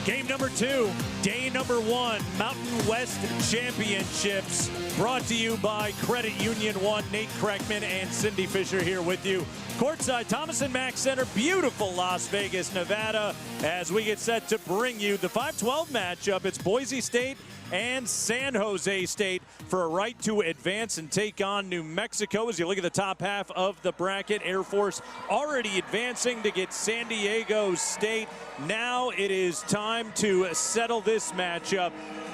Game number 2, day number 1, Mountain West Championships, brought to you by Credit Union 1. Nate Kreckman and Cindy Fisher here with you. Courtside, Thomas and Mack Center, beautiful Las Vegas, Nevada, as we get set to bring you the 5-12 matchup. It's Boise State and San Jose State for a right to advance and take on New Mexico. As you look at the top half of the bracket, Air Force already advancing to get San Diego State. Now it is time to settle this matchup.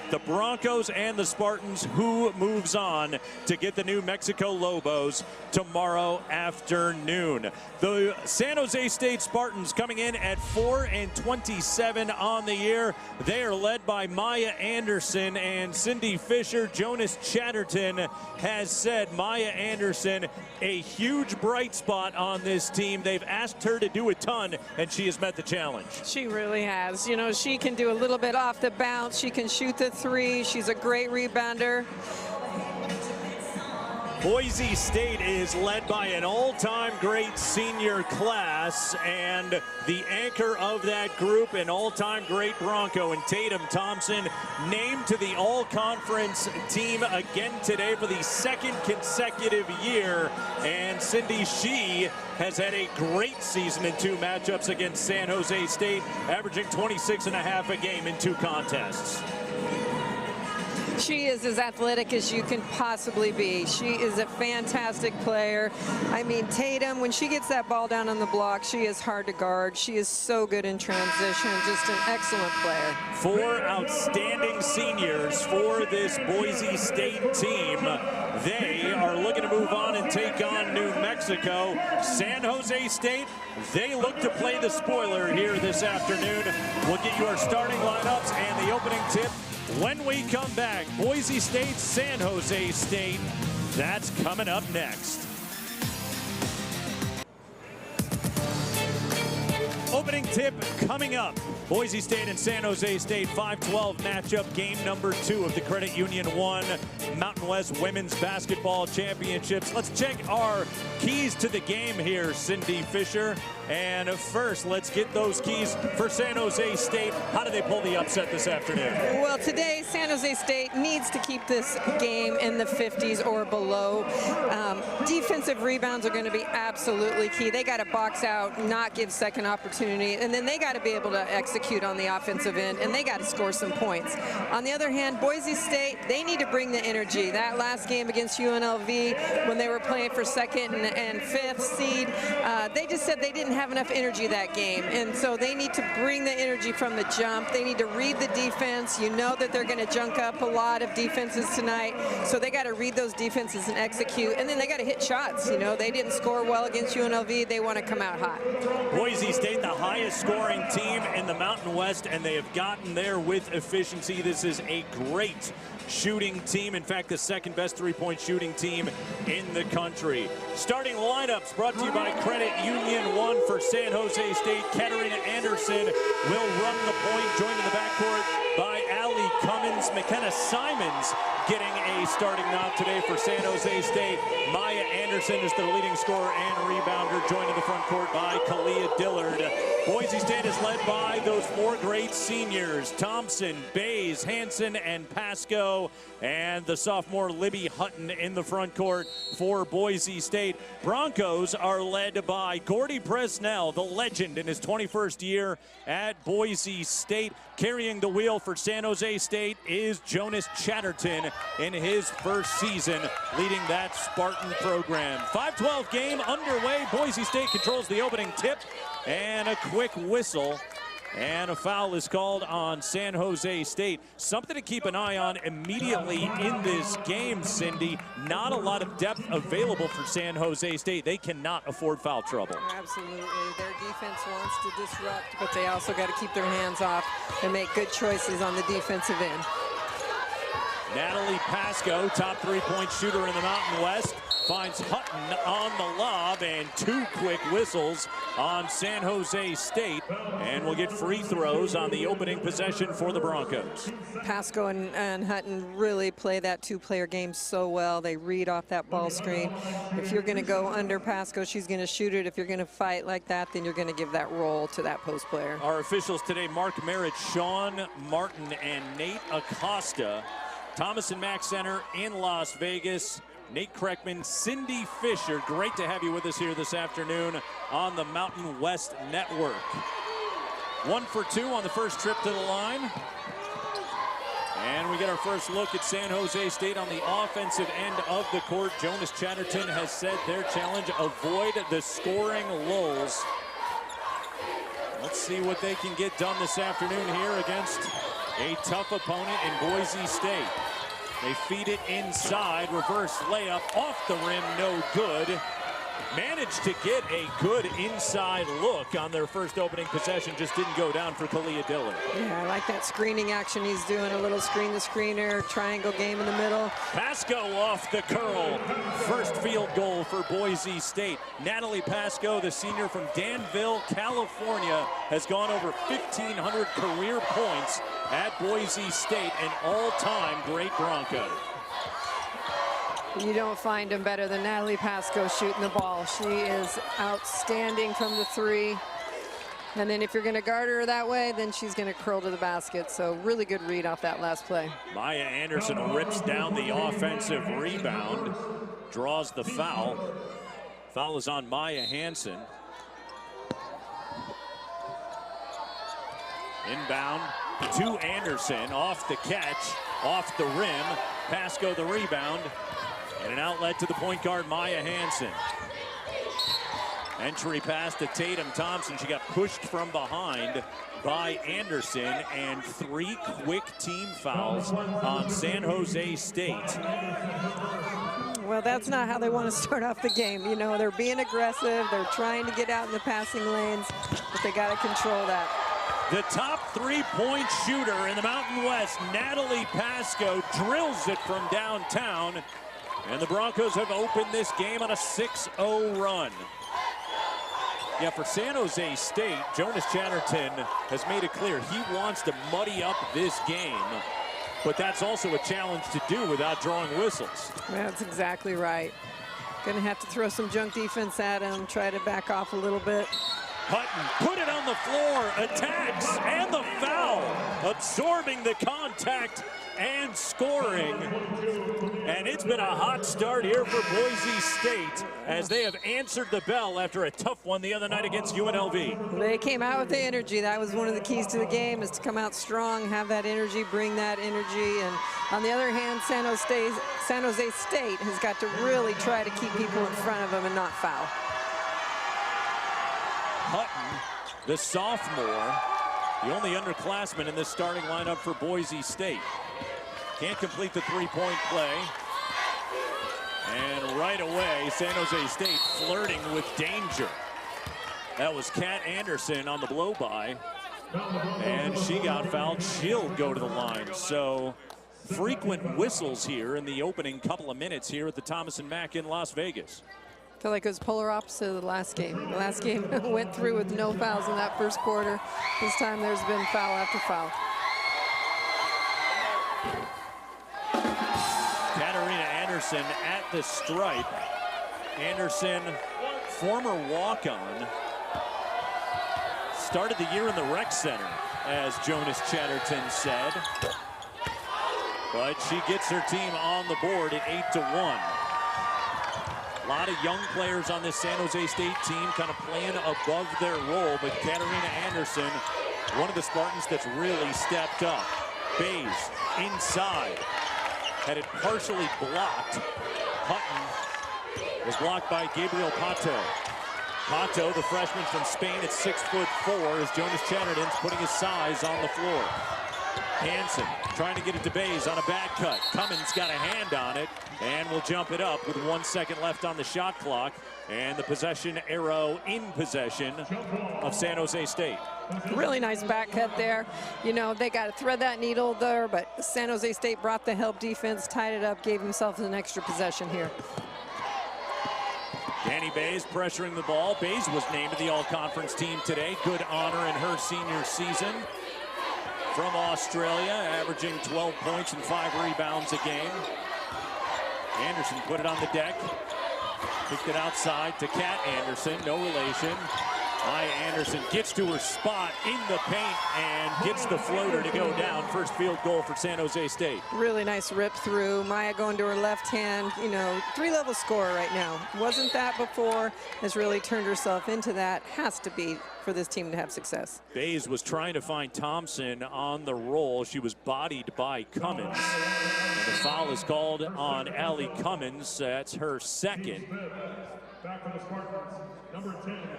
The Broncos and the Spartans, who moves on to get the New Mexico Lobos tomorrow afternoon. The San Jose State Spartans coming in at 4-27 on the year. They are led by Maya Anderson and Cindy Fisher. Jonas Chatterton has said Maya Anderson, a huge bright spot on this team. They've asked her to do a ton, and she has met the challenge. She really has. You know, she can do a little bit off the bounce. She can shoot the three. She's a great rebounder. Boise State is led by an all-time great senior class, and the anchor of that group, an all-time great Bronco, and Tatum Thompson, named to the all-conference team again today for the second consecutive year. And Cindy, she has had a great season in 2 matchups against San Jose State, averaging 26.5 a game in 2 contests. She is as athletic as you can possibly be. She is a fantastic player. I mean, Tatum, when she gets that ball down on the block, she is hard to guard. She is so good in transition, just an excellent player. 4 outstanding seniors for this Boise State team. They are looking to move on and take on New Mexico. San Jose State, they look to play the spoiler here this afternoon. We'll get you our starting lineups and the opening tip when we come back. Boise State, San Jose State, that's coming up next. Opening tip coming up. Boise State and San Jose State 5-12 matchup, game number 2 of the Credit Union 1 Mountain West Women's Basketball Championships. Let's check our keys to the game here, Cindy Fisher. And first, let's get those keys for San Jose State. How do they pull the upset this afternoon? Well, today, San Jose State needs to keep this game in the 50s or below. Defensive rebounds are going to be absolutely key. They got to box out, not give second opportunity, and then they got to be able to execute on the offensive end, and they got to score some points. On the other hand, Boise State, they need to bring the energy. That last game against UNLV, when they were playing for 2nd and 5th seed, they just said they didn't have enough energy that game, and so they need to bring the energy from the jump. They need to read the defense. You know that they're going to junk up a lot of defenses tonight, so they got to read those defenses and execute, and then they got to hit shots. You know, they didn't score well against UNLV. They want to come out hot. Boise State, the highest scoring team in the Mountain West, and they have gotten there with efficiency. This is a great shooting team. In fact, the second best three-point shooting team in the country. Starting lineups brought to you by Credit Union 1 for San Jose State. Katarina Anderson will run the point, joined in the backcourt by Allie Cummins. McKenna Simons getting a starting nod today for San Jose State. Maya Anderson is their leading scorer and rebounder, joined in the front court by Kalia Dillard. Boise State is led by those 4 great seniors, Thompson, Bays, Hansen, and Pasco, and the sophomore Libby Hutton in the front court for Boise State. Broncos are led by Gordy Presnell, the legend in his 21st year at Boise State. Carrying the wheel for San Jose State is Jonas Chatterton in his first season leading that Spartan program. 5-12 game underway. Boise State controls the opening tip, and a quick whistle, and a foul is called on San Jose State. Something to keep an eye on immediately in this game, Cindy. Not a lot of depth available for San Jose State. They cannot afford foul trouble. Absolutely. Their defense wants to disrupt, but they also got to keep their hands off and make good choices on the defensive end. Natalie Pasco, top 3-point shooter in the Mountain West. finds Hutton on the lob, and 2 quick whistles on San Jose State. And we'll get free throws on the opening possession for the Broncos. Pasco and Hutton really play that 2-player game so well. They read off that ball screen. If you're going to go under Pasco, she's going to shoot it. If you're going to fight like that, then you're going to give that roll to that post player. Our officials today: Mark Merritt, Sean Martin, and Nate Acosta. Thomas and Mack Center in Las Vegas. Nate Kreckman, Cindy Fisher, great to have you with us here this afternoon on the Mountain West Network. 1 for 2 on the first trip to the line. And we get our first look at San Jose State on the offensive end of the court. Jonas Chatterton has said their challenge: avoid the scoring lulls. Let's see what they can get done this afternoon here against a tough opponent in Boise State. They feed it inside, reverse layup off the rim, no good. Managed to get a good inside look on their first opening possession, just didn't go down for Kalia Dillard. Yeah, I like that screening action he's doing, a little screen to screener, triangle game in the middle. Pasco off the curl. First field goal for Boise State. Natalie Pasco, the senior from Danville, California, has gone over 1,500 career points at Boise State, an all-time great Bronco. You don't find him better than Natalie Pasco shooting the ball. She is outstanding from the 3. And then if you're going to guard her that way, then she's going to curl to the basket. So really good read off that last play. Maya Anderson rips down the offensive rebound, draws the foul. Foul is on Maya Hansen. Inbound to Anderson, off the catch, off the rim. Pasco the rebound. And an outlet to the point guard, Maya Hansen. Entry pass to Tatum Thompson. She got pushed from behind by Anderson, and 3 quick team fouls on San Jose State. Well, that's not how they want to start off the game. You know, they're being aggressive. They're trying to get out in the passing lanes, but they got to control that. The top 3-point shooter in the Mountain West, Natalie Pasco, drills it from downtown. And the Broncos have opened this game on a 6-0 run. Yeah, for San Jose State, Jonas Chatterton has made it clear he wants to muddy up this game. But that's also a challenge to do without drawing whistles. That's exactly right. Gonna have to throw some junk defense at him, try to back off a little bit. Hutton put it on the floor, attacks, and the foul, absorbing the contact and scoring. And it's been a hot start here for Boise State as they have answered the bell after a tough one the other night against UNLV. They came out with the energy. That was one of the keys to the game, is to come out strong, have that energy, bring that energy. And on the other hand, San Jose State has got to really try to keep people in front of them and not foul. Hutton, the sophomore, the only underclassman in this starting lineup for Boise State. Can't complete the 3-point play. And right away, San Jose State flirting with danger. That was Kat Anderson on the blow-by. And she got fouled. She'll go to the line. So frequent whistles here in the opening couple of minutes here at the Thomas and Mack in Las Vegas. I feel like it was polar opposite of the last game. The last game went through with no fouls in that first quarter. This time there's been foul after foul. Katarina Anderson at the stripe. Anderson, former walk-on, started the year in the rec center, as Jonas Chatterton said. But she gets her team on the board at 8-1. A lot of young players on this San Jose State team kind of playing above their role, but Katarina Anderson, one of the Spartans that's really stepped up. Bays inside, had it partially blocked. Hutton was blocked by Gabriel Pato. Pato, the freshman from Spain at 6'4", as Jonas Chatterton's putting his size on the floor. Hansen trying to get it to Bays on a back cut. Cummins got a hand on it and will jump it up with 1 second left on the shot clock. And the possession arrow in possession of San Jose State. Really nice back cut there. You know, they got to thread that needle there, but San Jose State brought the help defense, tied it up, gave themselves an extra possession here. Danny Bays pressuring the ball. Bays was named to the all-conference team today. Good honor in her senior season. From Australia, averaging 12 points and 5 rebounds a game. Anderson put it on the deck. Kicked it outside to Kat Anderson, no relation. Maya Anderson gets to her spot in the paint and gets the floater to go down. First field goal for San Jose State. Really nice rip through. Maya going to her left hand, you know, 3-level scorer right now. Wasn't that before, has really turned herself into that. Has to be for this team to have success. Bays was trying to find Thompson on the roll. She was bodied by Cummins. And the foul is called on Allie Cummins. That's her second.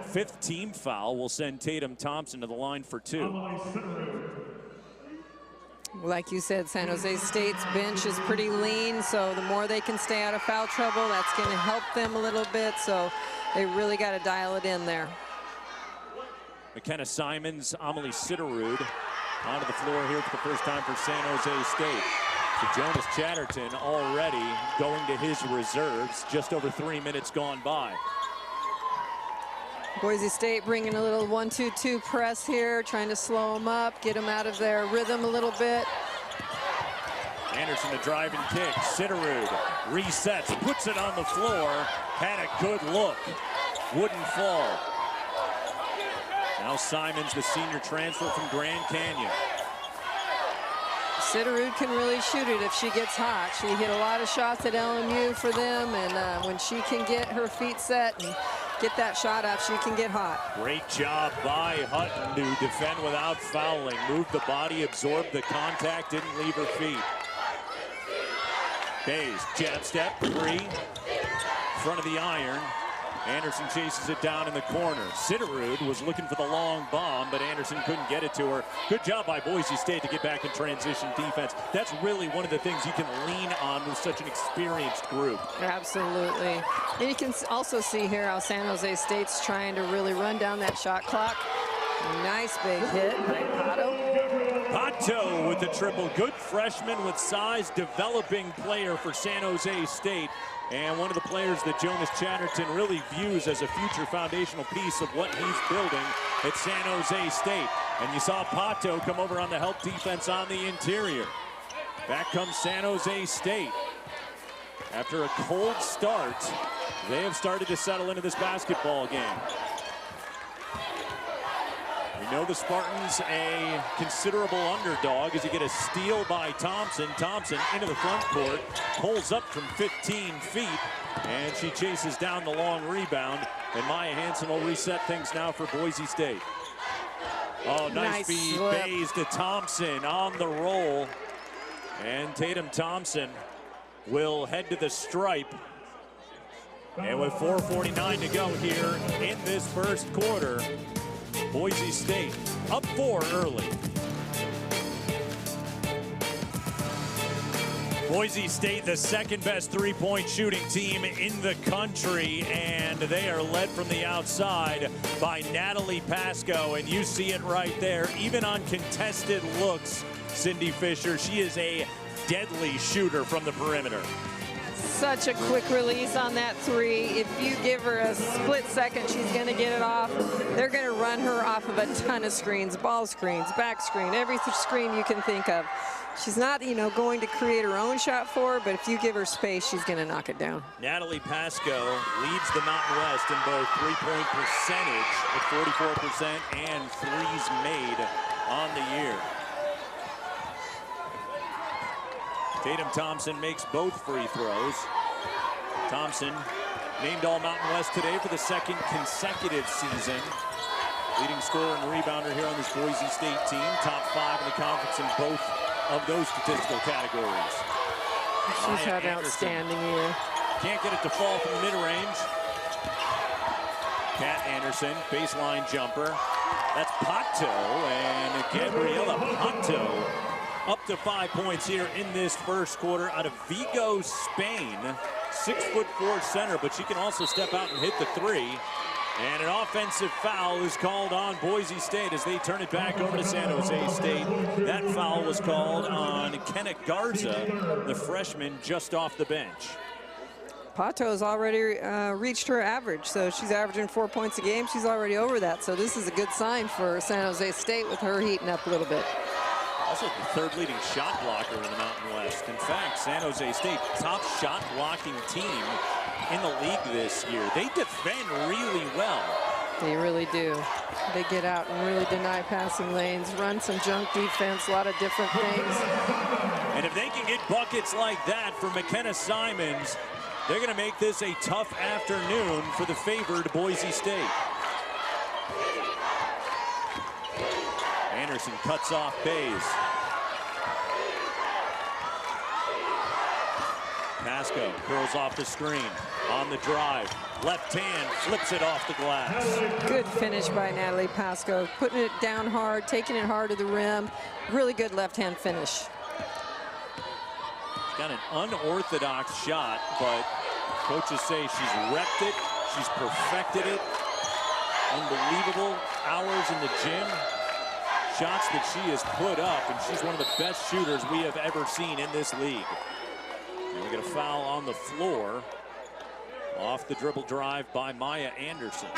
Fifth team foul will send Tatum Thompson to the line for 2. Like you said, San Jose State's bench is pretty lean, so the more they can stay out of foul trouble, that's going to help them a little bit. So they really got to dial it in there. McKenna Simons, Amelie Sitterud onto the floor here for the first time for San Jose State. So Jonas Chatterton already going to his reserves. Just over 3 minutes gone by. Boise State bringing a little 1-2-2 press here, trying to slow them up, get them out of their rhythm a little bit. Anderson, a drive and kick. Sitterud resets, puts it on the floor. Had a good look. Wouldn't fall. Now Simons, the senior transfer from Grand Canyon. Sitterud can really shoot it if she gets hot. She hit a lot of shots at LMU for them, and when she can get her feet set and get that shot up, she can get hot. Great job by Hutton to defend without fouling. Moved the body, absorbed the contact, didn't leave her feet. Bays, jab step, 3. Front of the iron. Anderson chases it down in the corner. Sitterud was looking for the long bomb, but Anderson couldn't get it to her. Good job by Boise State to get back in transition defense. That's really one of the things you can lean on with such an experienced group. Absolutely. And you can also see here how San Jose State's trying to really run down that shot clock. Nice big hit by Pato. Pato with the triple. Good freshman with size, developing player for San Jose State. And one of the players that Jonas Chatterton really views as a future foundational piece of what he's building at San Jose State. And you saw Pato come over on the help defense on the interior. Back comes San Jose State. After a cold start, they have started to settle into this basketball game. We know the Spartans a considerable underdog as you get a steal by Thompson. Thompson into the front court, pulls up from 15 feet, and she chases down the long rebound. And Maya Hansen will reset things now for Boise State. Oh, nice feed. Bays to Thompson on the roll. And Tatum Thompson will head to the stripe. And with 4:49 to go here in this first quarter, Boise State up 4 early. Boise State, the second best three-point shooting team in the country, and they are led from the outside by Natalie Pascoe, and you see it right there. Even on contested looks, Cindy Fisher, she is a deadly shooter from the perimeter. Such a quick release on that 3. If you give her a split second, she's going to get it off. They're going to run her off of a ton of screens, ball screens, back screen, every screen you can think of. She's not, you know, going to create her own shot for her, but if you give her space, she's going to knock it down. Natalie Pascoe leads the Mountain West in both three-point percentage at 44% and threes made on the year. Tatum Thompson makes both free throws. Thompson named All Mountain West today for the second consecutive season. Leading scorer and rebounder here on this Boise State team. Top 5 in the conference in both of those statistical categories. She's had an outstanding year. Can't get it to fall from the mid-range. Kat Anderson, baseline jumper. That's Pato, and Gabriela Pato up to 5 points here in this first quarter out of Vigo, Spain. 6'4" center, but she can also step out and hit the 3. And an offensive foul is called on Boise State as they turn it back over to San Jose State. That foul was called on Kenna Garza, the freshman just off the bench. Pato's already reached her average, so she's averaging 4 points a game. She's already over that, so this is a good sign for San Jose State with her heating up a little bit. Also the third leading shot blocker in the Mountain West. In fact, San Jose State, top shot blocking team in the league this year. They defend really well. They really do. They get out and really deny passing lanes, run some junk defense, a lot of different things. And if they can get buckets like that from McKenna Simons, they're going to make this a tough afternoon for the favored Boise State. Anderson cuts off Bays. Pasco curls off the screen on the drive. Left hand flips it off the glass. Good finish by Natalie Pasco, putting it down hard, taking it hard to the rim. Really good left hand finish. Got an unorthodox shot, but coaches say she's repped it, she's perfected it. Unbelievable hours in the gym. Shots that she has put up, and she's one of the best shooters we have ever seen in this league. And we get a foul on the floor. Off the dribble drive by Maya Anderson.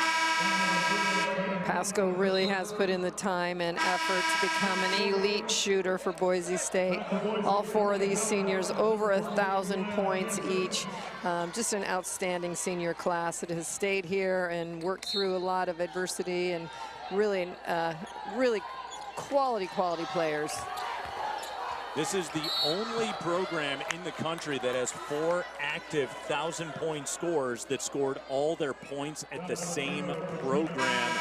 Pasco really has put in the time and effort to become an elite shooter for Boise State. All 4 of these seniors over 1,000 points each. Just an outstanding senior class that has stayed here and worked through a lot of adversity, and really, really quality players. This is the only program in the country that has 4 active 1,000-point scorers that scored all their points at the same program.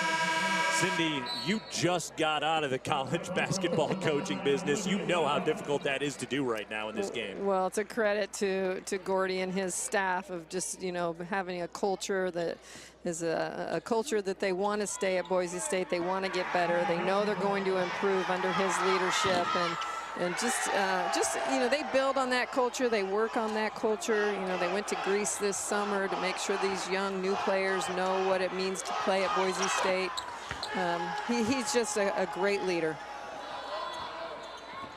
Cindy, you just got out of the college basketball coaching business. You know how difficult that is to do right now in this game. Well, it's a credit to Gordy and his staff of just, you know, having a culture that is a culture that they want to stay at Boise State. They want to get better. They know they're going to improve under his leadership, and just you know, they build on that culture. They work on that culture. You know, they went to Greece this summer to make sure these young new players know what it means to play at Boise State. He's just a great leader.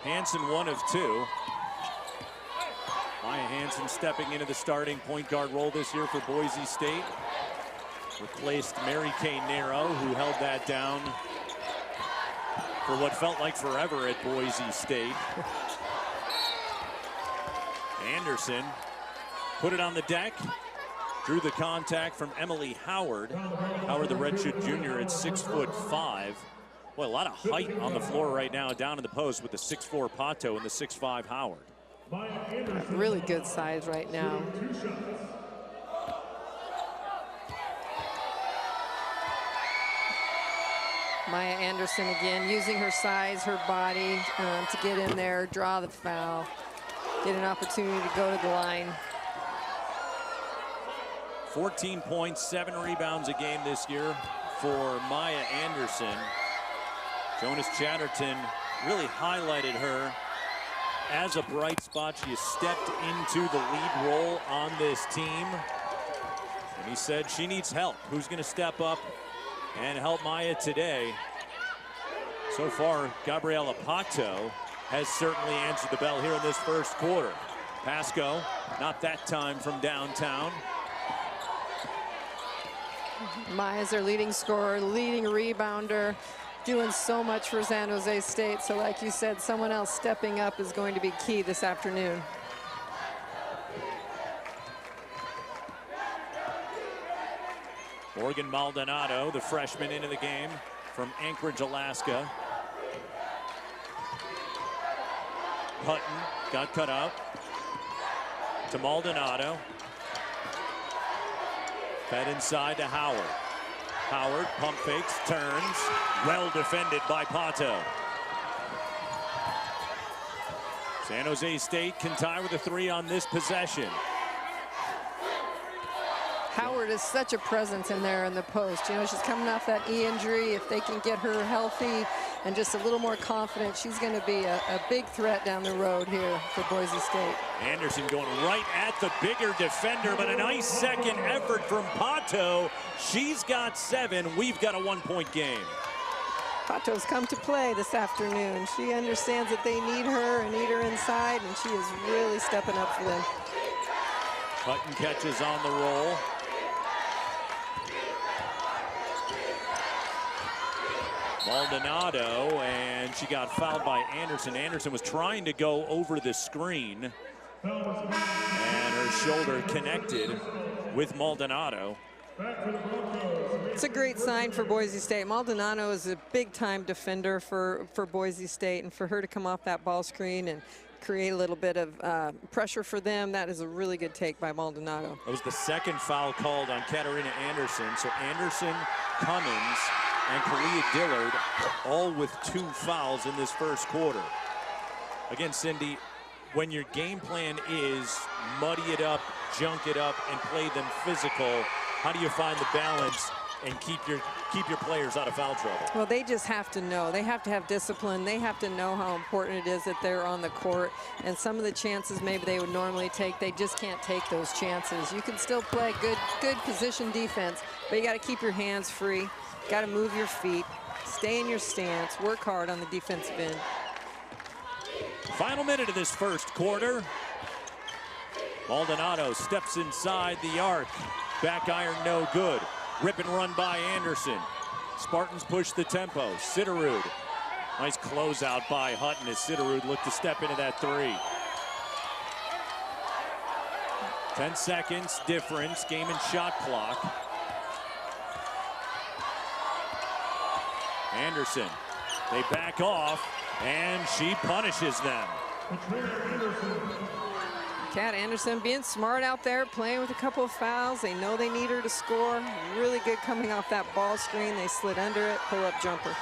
Hansen 1 of 2. Maya Hansen stepping into the starting point guard role this year for Boise State. Replaced Mary Kay Nero, who held that down for what felt like forever at Boise State. Anderson put it on the deck. Drew the contact from Emily Howard. Howard, the redshirt junior, at 6'5". Well, a lot of height on the floor right now down in the post with the 6'4" Pato and the 6'5" Howard. Really good size right now. Maya Anderson again using her size, her body to get in there, draw the foul, get an opportunity to go to the line. 14 points, 7 rebounds a game this year for Maya Anderson. Jonas Chatterton really highlighted her as a bright spot. She has stepped into the lead role on this team. And he said she needs help. Who's going to step up and help Maya today? So far, Gabriela Pato has certainly answered the bell here in this first quarter. Pasco, not that time from downtown. Maya's their leading scorer, leading rebounder, doing so much for San Jose State. So like you said, someone else stepping up is going to be key this afternoon. Morgan Maldonado, the freshman, into the game from Anchorage, Alaska. Hutton got cut out to Maldonado. Fed inside to Howard. Howard pump fakes, turns. Well defended by Pato. San Jose State can tie with a 3 on this possession. Howard is such a presence in there in the post. You know, she's coming off that knee injury. If they can get her healthy and just a little more confident, she's going to be a big threat down the road here for Boise State. Anderson going right at the bigger defender, but a nice second effort from Pato. She's got 7. We've got a 1-point game. Pato's come to play this afternoon. She understands that they need her and need her inside, and she is really stepping up for them. Hutton catches on the roll. Maldonado, and she got fouled by Anderson. Anderson was trying to go over the screen, and her shoulder connected with Maldonado. It's a great sign for Boise State. Maldonado is a big-time defender for Boise State, and for her to come off that ball screen and create a little bit of pressure for them, that is a really good take by Maldonado. That was the second foul called on Katarina Anderson. So Anderson, Cummins, and Kalia Dillard all with 2 fouls in this first quarter. Again, Cindy, when your game plan is muddy it up, junk it up, and play them physical, how do you find the balance and keep your players out of foul trouble? Well, they just have to know. They have to have discipline. They have to know how important it is that they're on the court. And some of the chances maybe they would normally take, they just can't take those chances. You can still play good position defense, but you got to keep your hands free. Got to move your feet, stay in your stance, work hard on the defensive end. Final minute of this first quarter. Maldonado steps inside the arc. Back iron no good. Rip and run by Anderson. Spartans push the tempo. Sitterud. Nice closeout by Hutton as Sitterud looked to step into that 3. 10 seconds difference, game and shot clock. Anderson, they back off, and she punishes them. Kat Anderson being smart out there, playing with a couple of fouls. They know they need her to score. Really good coming off that ball screen. They slid under it, pull-up jumper.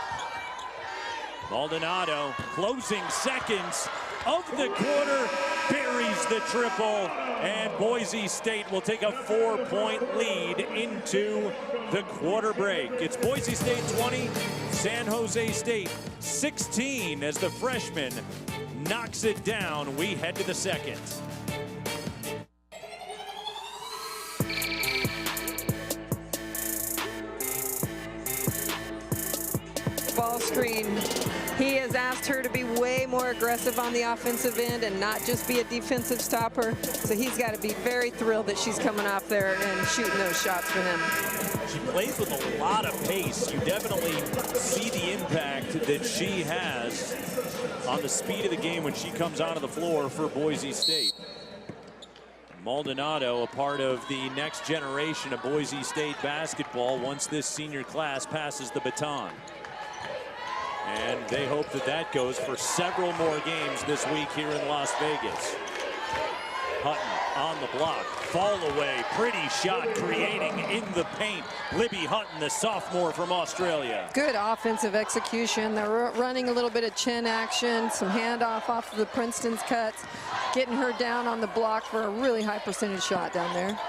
Maldonado, closing seconds of the quarter, buries the triple, and Boise State will take a 4-point lead into the quarter break. It's Boise State 20, San Jose State 16 as the freshman knocks it down. We head to the second. Ball screen. He has asked her to be way more aggressive on the offensive end and not just be a defensive stopper. So he's got to be very thrilled that she's coming off there and shooting those shots for him. She plays with a lot of pace. You definitely see the impact that she has on the speed of the game when she comes onto the floor for Boise State. Maldonado, a part of the next generation of Boise State basketball once this senior class passes the baton. And they hope that that goes for several more games this week here in Las Vegas. Hutton on the block, fall away, pretty shot creating in the paint. Libby Hutton, the sophomore from Australia. Good offensive execution. They're running a little bit of chin action, some handoff off of the Princeton's cuts, getting her down on the block for a really high percentage shot down there.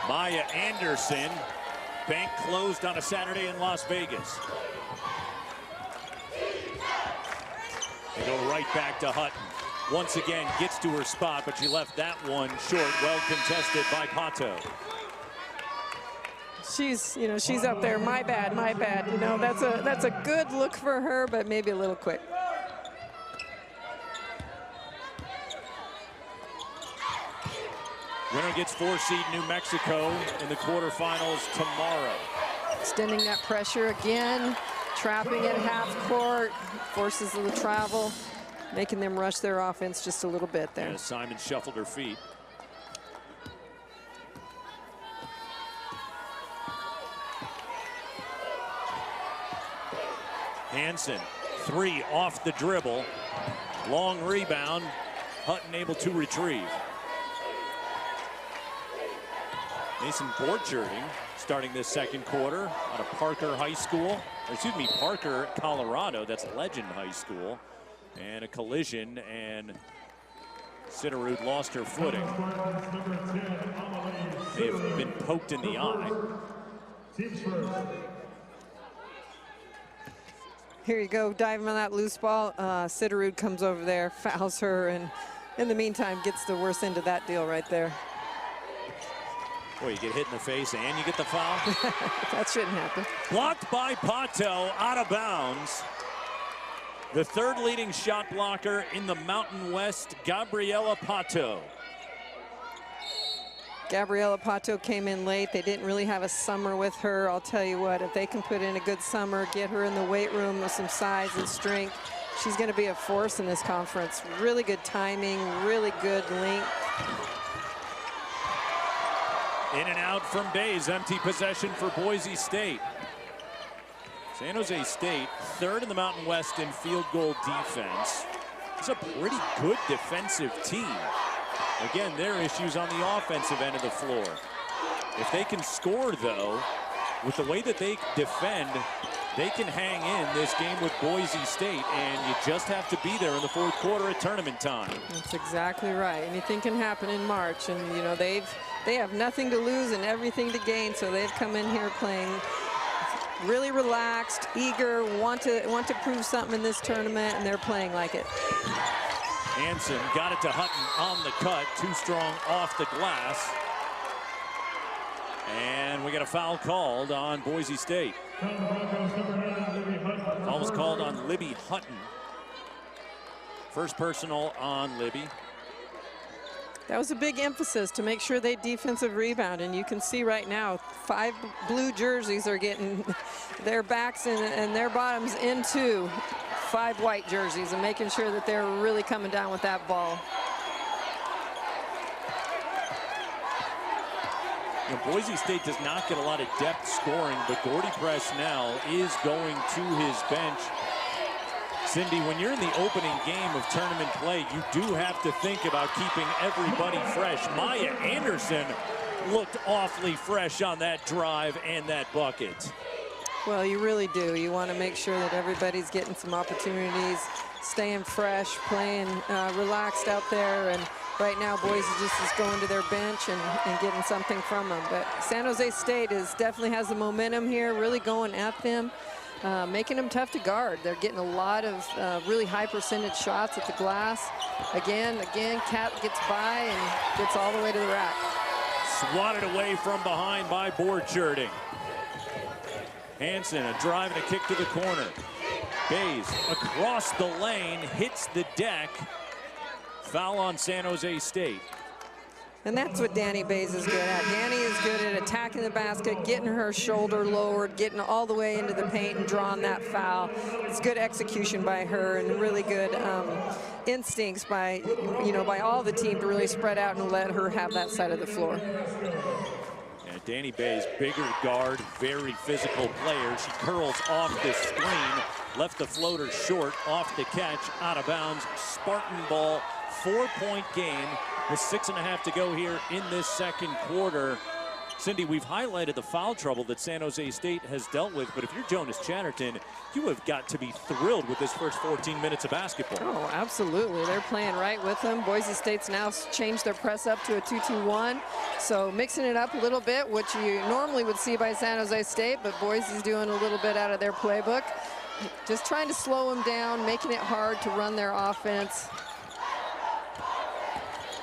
Maya Anderson, bank closed on a Saturday in Las Vegas. They go right back to Hutton. Once again, gets to her spot, but she left that one short. Well contested by Pato. She's up there. My bad. You know, that's a good look for her, but maybe a little quick. Winner gets 4 seed New Mexico in the quarterfinals tomorrow. Extending that pressure again. Trapping at half court, forces the travel, making them rush their offense just a little bit there. Yeah, Simon shuffled her feet. Hansen, 3 off the dribble. Long rebound, Hutton able to retrieve. Mason Borcherding starting this second quarter out of Parker High School. Parker, Colorado. That's Legend High School. And a collision, and Sitterud lost her footing. They've been poked in the eye. Here you go, diving on that loose ball. Sitterud comes over there, fouls her, and in the meantime gets the worst end of that deal right there. Boy, you get hit in the face and you get the foul. That shouldn't happen. Blocked by Pato, out of bounds. The third leading shot blocker in the Mountain West, Gabriela Pato. Gabriella Pato came in late. They didn't really have a summer with her. I'll tell you what, if they can put in a good summer, get her in the weight room with some size and strength, she's going to be a force in this conference. Really good timing, really good length. In and out from Bays, empty possession for Boise State. San Jose State, third in the Mountain West in field goal defense. It's a pretty good defensive team. Again, their issues on the offensive end of the floor. If they can score, though, with the way that they defend, they can hang in this game with Boise State, and you just have to be there in the fourth quarter at tournament time. That's exactly right. Anything can happen in March, and you know they have nothing to lose and everything to gain, so they've come in here playing really relaxed, eager, want to prove something in this tournament, and they're playing like it. Hansen got it to Hutton on the cut, too strong off the glass. And we got a foul called on Boise State. Foul was called on Libby Hutton. First personal on Libby. That was a big emphasis to make sure they defensive rebound, and you can see right now 5 blue jerseys are getting their backs and their bottoms into 5 white jerseys and making sure that they're really coming down with that ball. You know, Boise State does not get a lot of depth scoring, but Gordy Presnell is going to his bench. Cindy, when you're in the opening game of tournament play, you do have to think about keeping everybody fresh. Maya Anderson looked awfully fresh on that drive and that bucket. Well, you really do. You want to make sure that everybody's getting some opportunities, staying fresh, playing relaxed out there. And right now, Boise just is going to their bench and getting something from them. But San Jose State definitely has the momentum here, really going at them. Making them tough to guard. They're getting a lot of really high percentage shots at the glass. Again, Cat gets by and gets all the way to the rack. Swatted away from behind by Borcherding. Hansen, a drive and a kick to the corner. Bays across the lane, hits the deck. Foul on San Jose State. And that's what Danny Bays is good at. Danny is good at attacking the basket, getting her shoulder lowered, getting all the way into the paint and drawing that foul. It's good execution by her and really good instincts by all the team to really spread out and let her have that side of the floor. Yeah, Danny Bays, bigger guard, very physical player. She curls off the screen, left the floater short, off the catch, out of bounds. Spartan ball, 4-point game. With 6.5 to go here in this second quarter. Cindy, we've highlighted the foul trouble that San Jose State has dealt with, but if you're Jonas Chatterton, you have got to be thrilled with this first 14 minutes of basketball. Oh, absolutely. They're playing right with them. Boise State's now changed their press up to a 2-2-1, so mixing it up a little bit, which you normally would see by San Jose State, but Boise's doing a little bit out of their playbook. Just trying to slow them down, making it hard to run their offense.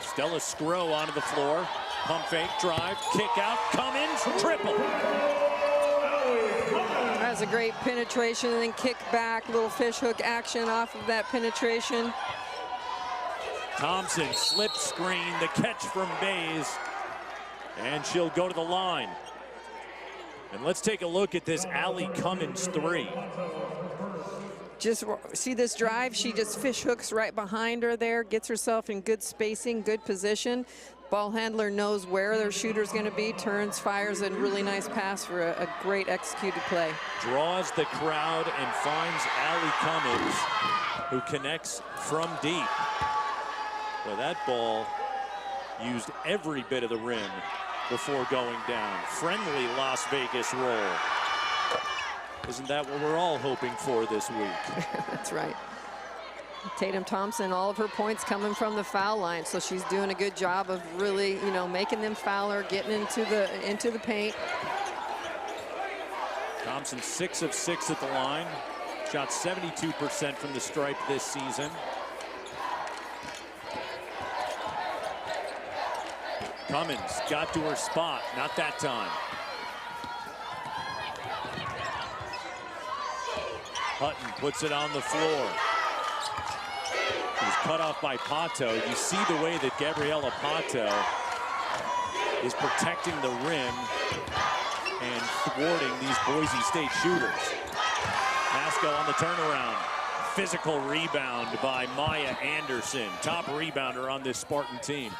Stella Scrow onto the floor. Pump fake, drive, kick out, Cummins, triple. That's a great penetration and then kick back, little fish hook action off of that penetration. Thompson, slip screen, the catch from Bays. And she'll go to the line. And let's take a look at this Allie Cummins 3. Just see this drive, she just fish hooks right behind her there, gets herself in good spacing, good position. Ball handler knows where their shooter's going to be, turns, fires a really nice pass for a great executed play. Draws the crowd and finds Allie Cummins, who connects from deep. Well, that ball used every bit of the rim before going down. Friendly Las Vegas roll. Isn't that what we're all hoping for this week? That's right. Tatum Thompson, all of her points coming from the foul line, so she's doing a good job of really, making them foul her, getting into the paint. Thompson 6 of 6 at the line, shot 72% from the stripe this season. Cummins got to her spot, not that time. Hutton puts it on the floor. He was cut off by Pato. You see the way that Gabriella Pato is protecting the rim and thwarting these Boise State shooters. Pasco on the turnaround. Physical rebound by Maya Anderson. Top rebounder on this Spartan team.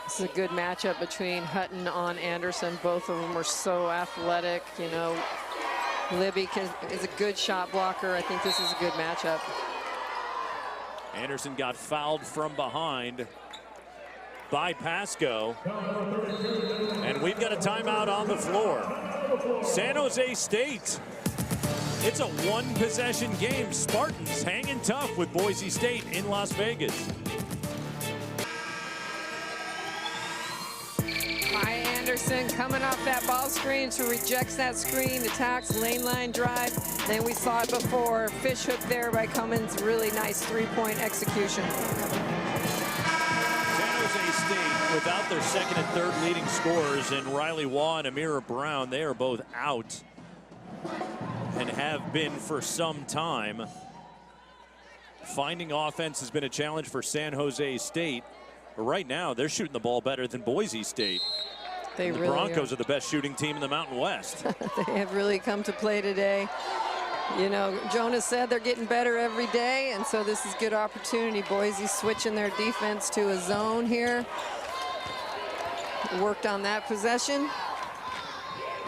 This is a good matchup between Hutton on Anderson. Both of them are so athletic. You know, Libby is a good shot blocker. I think this is a good matchup. Anderson got fouled from behind by Pasco. And we've got a timeout on the floor. San Jose State. It's a one-possession game. Spartans hanging tough with Boise State in Las Vegas. Maya Anderson coming off that ball screen, so rejects that screen, attacks lane line drive. Then we saw it before, fish hook there by Cummins. Really nice three-point execution. San Jose State, without their second and third leading scorers in Riley Waugh and Amira Brown, they are both out and have been for some time. Finding offense has been a challenge for San Jose State. But right now, they're shooting the ball better than Boise State. The really Broncos are the best shooting team in the Mountain West. They have really come to play today. You know, Jonas said they're getting better every day, and so this is good opportunity. Boise switching their defense to a zone here. Worked on that possession.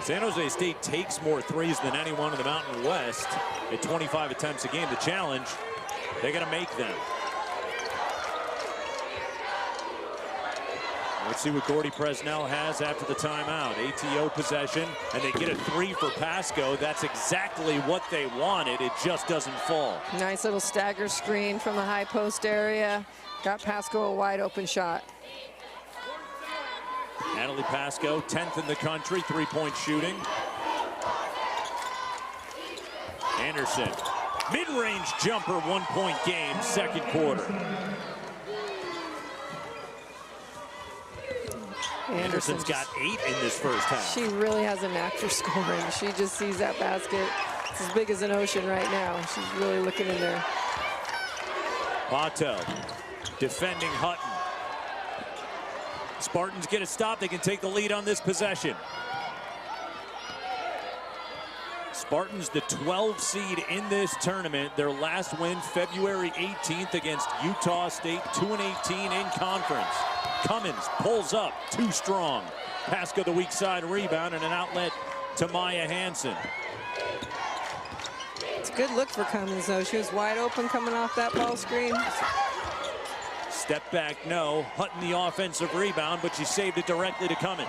San Jose State takes more threes than anyone in the Mountain West at 25 attempts a game. The challenge, they got to make them. Let's see what Gordy Presnell has after the timeout. ATO possession, and they get a three for Pasco. That's exactly what they wanted. It just doesn't fall. Nice little stagger screen from the high post area. Got Pasco a wide open shot. Natalie Pasco, 10th in the country, three-point shooting. Anderson, mid-range jumper, one-point game, second quarter. Anderson's got 8 in this first half. She really has a knack for scoring. She just sees that basket. It's as big as an ocean right now. She's really looking in there. Pato defending Hutton. Spartans get a stop. They can take the lead on this possession. Spartans, the 12 seed in this tournament. Their last win February 18th against Utah State, 2-18 in conference. Cummins pulls up, too strong. Pasco the weak side rebound and an outlet to Maya Hansen. It's a good look for Cummins, though. She was wide open coming off that ball screen. Step back, no. Hutton the offensive rebound, but she saved it directly to Cummins.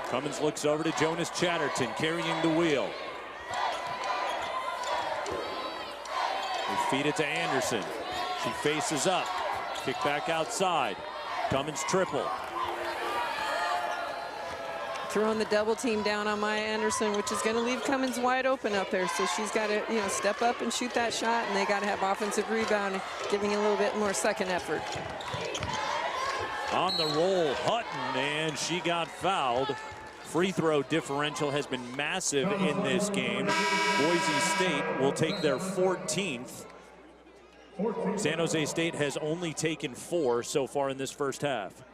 Cummins looks over to Jonas Chatterton, carrying the wheel. They feed it to Anderson. She faces up. Kick back outside. Cummins triple. Throwing the double team down on Maya Anderson, which is going to leave Cummins wide open up there. So she's got to, you know, step up and shoot that shot, and they got to have offensive rebound, giving a little bit more second effort. On the roll, Hutton, and she got fouled. Free throw differential has been massive in this game. Boise State will take their 14th. San Jose State has only taken 4 so far in this first half.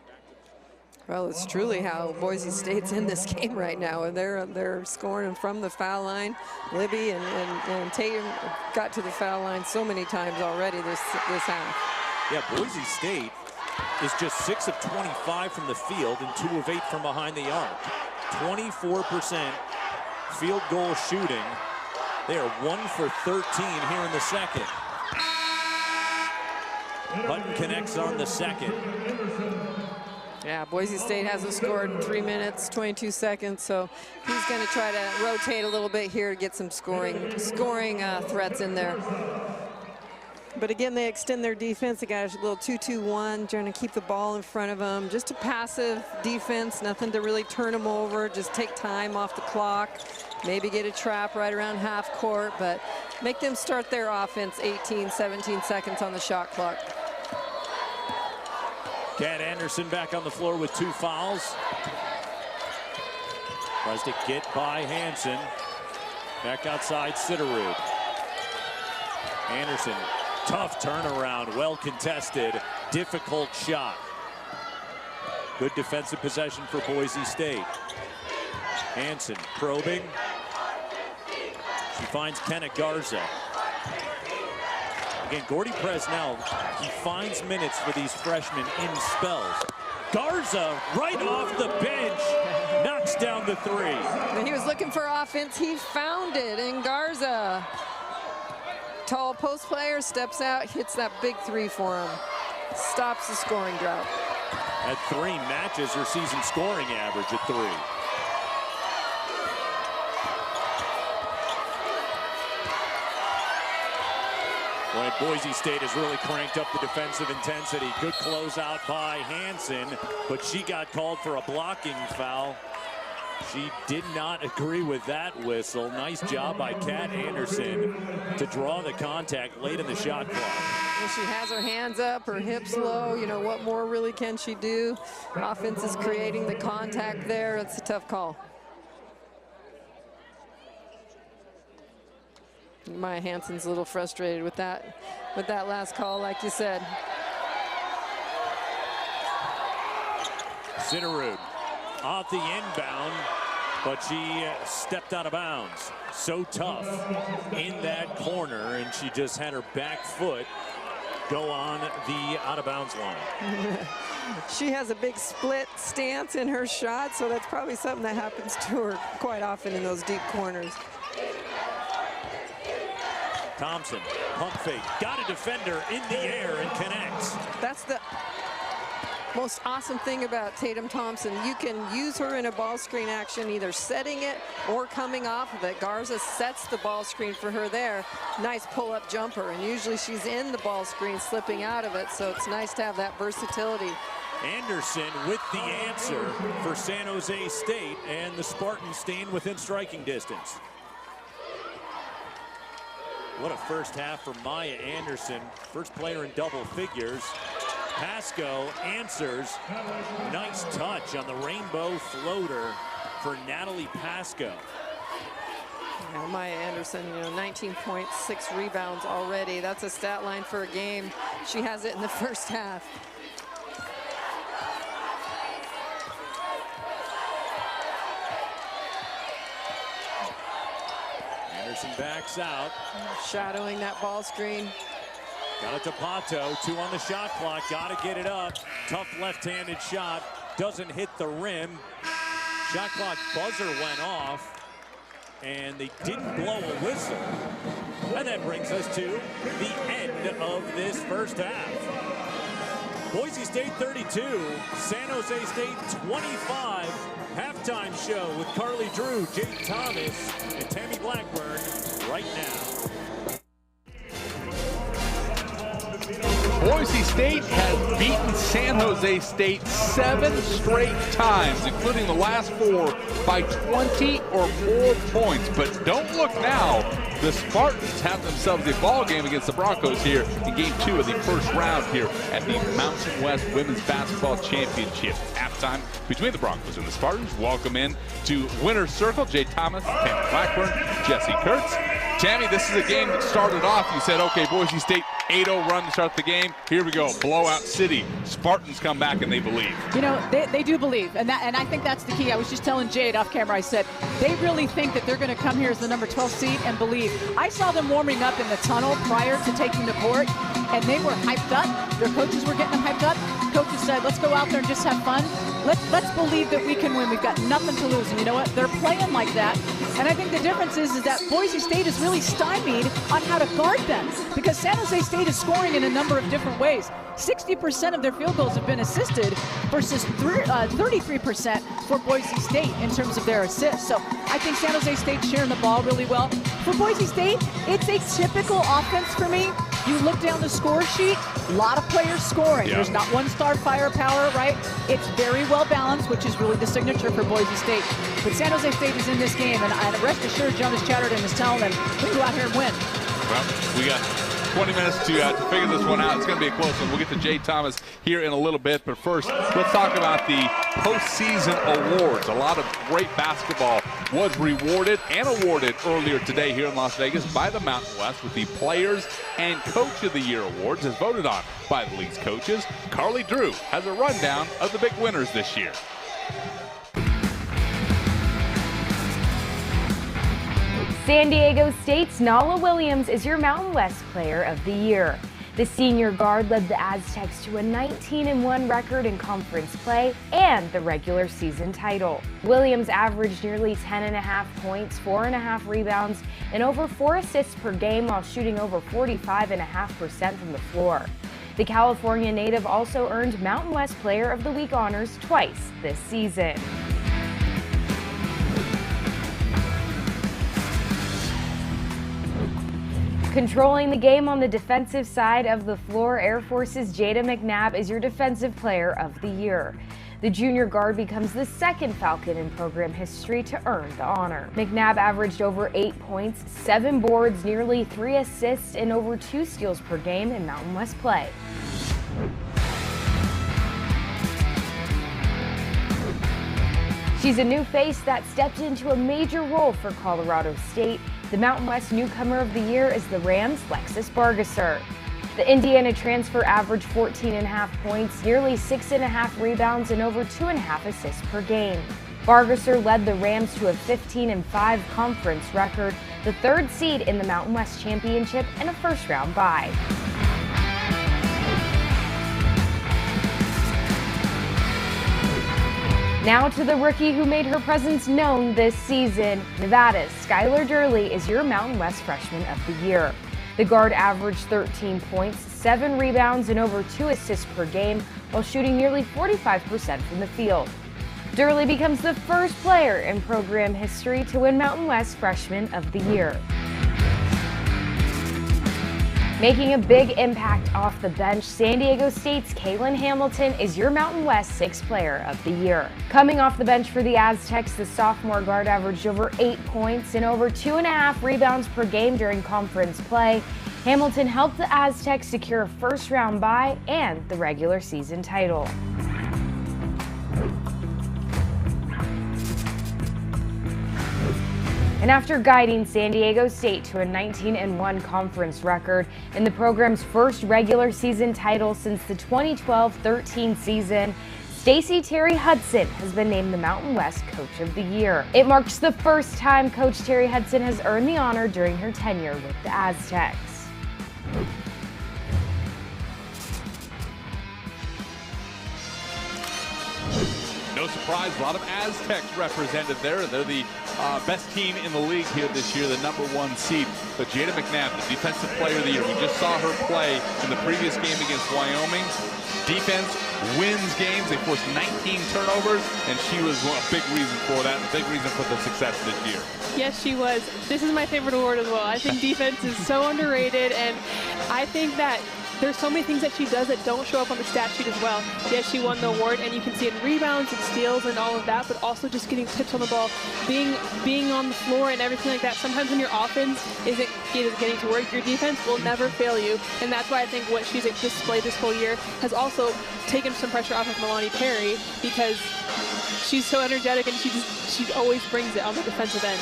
Well, it's truly how Boise State's in this game right now. And they're scoring from the foul line. Libby and Tatum got to the foul line so many times already this half. Yeah, Boise State is just 6 of 25 from the field and 2 of 8 from behind the arc. 24% field goal shooting. They are 1 for 13 here in the second. Hutton connects on the second. Yeah, Boise State hasn't scored in 3 minutes, 22 seconds, so he's going to try to rotate a little bit here to get some scoring threats in there. But again, they extend their defense. They got a little 2-2-1, trying to keep the ball in front of them. Just a passive defense, nothing to really turn them over. Just take time off the clock. Maybe get a trap right around half court, but make them start their offense 18, 17 seconds on the shot clock. Kat Anderson back on the floor with 2 fouls. Tries to get by Hansen. Back outside Sitterud. Anderson, tough turnaround, well contested, difficult shot. Good defensive possession for Boise State. Hansen probing. She finds Kenna Garza. Again, Gordy Presnell, he finds minutes for these freshmen in spells. Garza right off the bench, knocks down the three. When he was looking for offense, he found it, and Garza, tall post player, steps out, hits that big three for him. Stops the scoring drought. At 3, matches her season scoring average at 3. Boy, Boise State has really cranked up the defensive intensity. Good closeout by Hansen, but she got called for a blocking foul. She did not agree with that whistle. Nice job by Kat Anderson to draw the contact late in the shot clock. Well, she has her hands up, her hips low. You know, what more really can she do? Offense is creating the contact there. It's a tough call. Maya Hansen's a little frustrated with that last call, like you said. Sitterud off the inbound, but she stepped out of bounds. So tough in that corner, and she just had her back foot go on the out-of-bounds line. She has a big split stance in her shot, so that's probably something that happens to her quite often in those deep corners. Thompson, pump fake, got a defender in the air and connects. That's the most awesome thing about Tatum Thompson. You can use her in a ball screen action, either setting it or coming off of it. Garza sets the ball screen for her there. Nice pull-up jumper, and usually she's in the ball screen, slipping out of it, so it's nice to have that versatility. Anderson with the answer for San Jose State, and the Spartans staying within striking distance. What a first half for Maya Anderson. First player in double figures. Pasco answers. Nice touch on the rainbow floater for Natalie Pasco. Yeah, Maya Anderson, you know, 19.6 rebounds already. That's a stat line for a game. She has it in the first half. Anderson backs out. Shadowing that ball screen. Got it to Pato, 2 on the shot clock, gotta get it up. Tough left-handed shot, doesn't hit the rim. Shot clock buzzer went off, and they didn't blow a whistle. And that brings us to the end of this first half. Boise State 32, San Jose State 25. Halftime show with Carly Drew, Jake Thomas, and Tammy Blackburn right now. Boise State has beaten San Jose State 7 straight times, including the last 4 by 20 or more points. But don't look now. The Spartans have themselves a ball game against the Broncos here in game 2 of the first round here at the Mountain West Women's Basketball Championship. Halftime between the Broncos and the Spartans. Welcome in to Winner's Circle. Jay Thomas, Tammy Blackburn, Jesse Kurtz. Tammy, this is a game that started off. You said, okay, Boise State 8-0 run to start the game. Here we go, blowout city. Spartans come back and they believe. You know, they do believe, and I think that's the key. I was just telling Jade off camera, I said, they really think that they're going to come here as the number 12 seed and believe. I saw them warming up in the tunnel prior to taking the court, and they were hyped up. Their coaches were getting them hyped up. Coaches said, let's go out there and just have fun. Let's believe that we can win. We've got nothing to lose. And you know what? They're playing like that. And I think the difference is that Boise State is really stymied on how to guard them, because San Jose State is scoring in a number of different ways. 60% of their field goals have been assisted versus 33% for Boise State in terms of their assists. So I think San Jose State's sharing the ball really well. For Boise State, it's a typical offense for me. You look down the score sheet, a lot of players scoring. Yeah. There's not one star firepower, right? It's very well balanced, which is really the signature for Boise State. But San Jose State is in this game, and rest assured Jonas Chatterton is telling them, we can go out here and win. Well, we got 20 minutes to figure this one out. It's going to be a close one. We'll get to Jay Thomas here in a little bit, but first, let's talk about the postseason awards. A lot of great basketball was rewarded and awarded earlier today here in Las Vegas by the Mountain West with the Players and Coach of the Year awards as voted on by the league's coaches. Carly Drew has a rundown of the big winners this year. San Diego State's Nala Williams is your Mountain West Player of the Year. The senior guard led the Aztecs to a 19-1 record in conference play and the regular season title. Williams averaged nearly 10.5 points, 4.5 rebounds, and over 4 assists per game while shooting over 45.5% from the floor. The California native also earned Mountain West Player of the Week honors twice this season. Controlling the game on the defensive side of the floor, Air Force's Jada McNabb is your Defensive Player of the Year. The junior guard becomes the second Falcon in program history to earn the honor. McNabb averaged over 8 points, 7 boards, nearly 3 assists, and over 2 steals per game in Mountain West play. She's a new face that stepped into a major role for Colorado State. The Mountain West Newcomer of the Year is the Rams' Lexus Bargesser. The Indiana transfer averaged 14.5 points, nearly 6.5 rebounds, and over 2.5 assists per game. Bargesser led the Rams to a 15-5 conference record, the 3rd seed in the Mountain West Championship, and a first-round bye. Now to the rookie who made her presence known this season. Nevada's Skylar Durley is your Mountain West Freshman of the Year. The guard averaged 13 points, 7 rebounds, and over 2 assists per game while shooting nearly 45% from the field. Durley becomes the first player in program history to win Mountain West Freshman of the Year. Making a big impact off the bench, San Diego State's Kaylin Hamilton is your Mountain West Sixth Player of the Year. Coming off the bench for the Aztecs, the sophomore guard averaged over 8 points and over 2.5 rebounds per game during conference play. Hamilton helped the Aztecs secure a first-round bye and the regular season title. And after guiding San Diego State to a 19-1 conference record and the program's first regular season title since the 2012-13 season, Stacey Terry Hudson has been named the Mountain West Coach of the Year. It marks the first time Coach Terry Hudson has earned the honor during her tenure with the Aztecs. No surprise, a lot of Aztecs represented there. They're the best team in the league here this year, the #1 seed. But Jada McNabb, the Defensive Player of the Year. We just saw her play in the previous game against Wyoming. Defense wins games. They forced 19 turnovers, and she was a big reason for that, a big reason for the success this year. Yes, she was. This is my favorite award as well. I think defense is so underrated, and I think that there's so many things that she does that don't show up on the stat sheet as well. Yes, she won the award, and you can see it in rebounds and steals and all of that, but also just getting tips on the ball, being on the floor and everything like that. Sometimes when your offense isn't getting to work, your defense will never fail you, and that's why I think what she's displayed this whole year has also taken some pressure off of Milani Perry, because she's so energetic and she always brings it on the defensive end.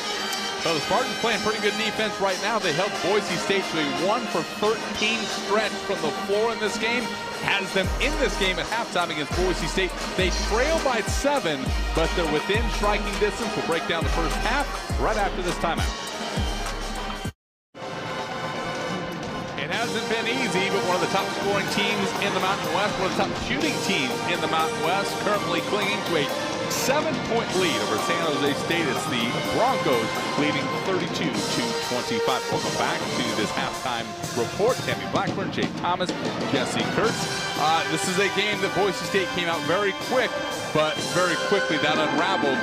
So the Spartans playing pretty good defense right now. They held Boise State to a 1-for-13 stretch from the floor in this game. Has them in this game at halftime against Boise State. They trail by 7, but they're within striking distance. We'll break down the first half right after this timeout. It hasn't been easy, but one of the top scoring teams in the Mountain West, one of the top shooting teams in the Mountain West, currently clinging to a 7-point lead over San Jose State. It's the Broncos leading 32-25. Welcome back to this halftime report. Tammy Blackburn, Jay Thomas, Jesse Kurtz. This is a game that Boise State came out very quick, but very quickly that unraveled.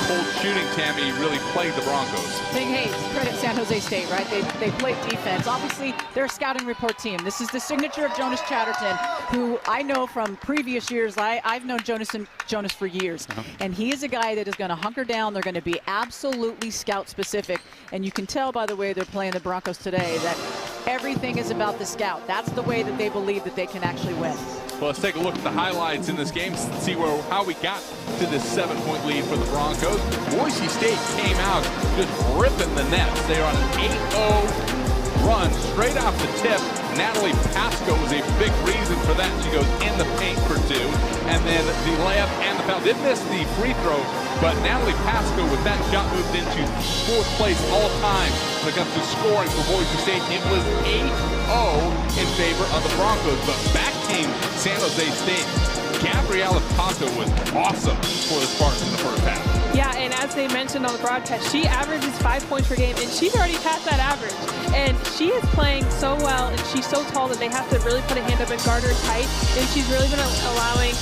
Cold shooting, Tammy, really played the Broncos. Hey, credit San Jose State, right? They played defense. Obviously, they're a scouting report team. This is the signature of Jonas Chatterton, who I know from previous years. I've known Jonas for years, and he is a guy that is going to hunker down. They're going to be absolutely scout specific, and you can tell by the way they're playing the Broncos today that Everything is about the scout. That's the way that they believe that they can actually win. Well, let's take a look at the highlights in this game to see how we got to this 7-point lead for the Broncos. Boise State came out just ripping the nets. They're on an 8-0 run straight off the tip. Natalie Pasco was a big reason for that. She goes in the paint for 2. And then the layup and the foul. Did miss the free throw, but Natalie Pasco with that shot moved into 4th place all time when it comes to scoring for Boise State. It was 8-0 in favor of the Broncos, but back came San Jose State. Gabriela Pato was awesome for the Spartans in the first half. Yeah, and as they mentioned on the broadcast, she averages 5 points per game, and she's already passed that average. And she is playing so well, and she's so tall that they have to really put a hand up and guard her tight. And she's really been allowing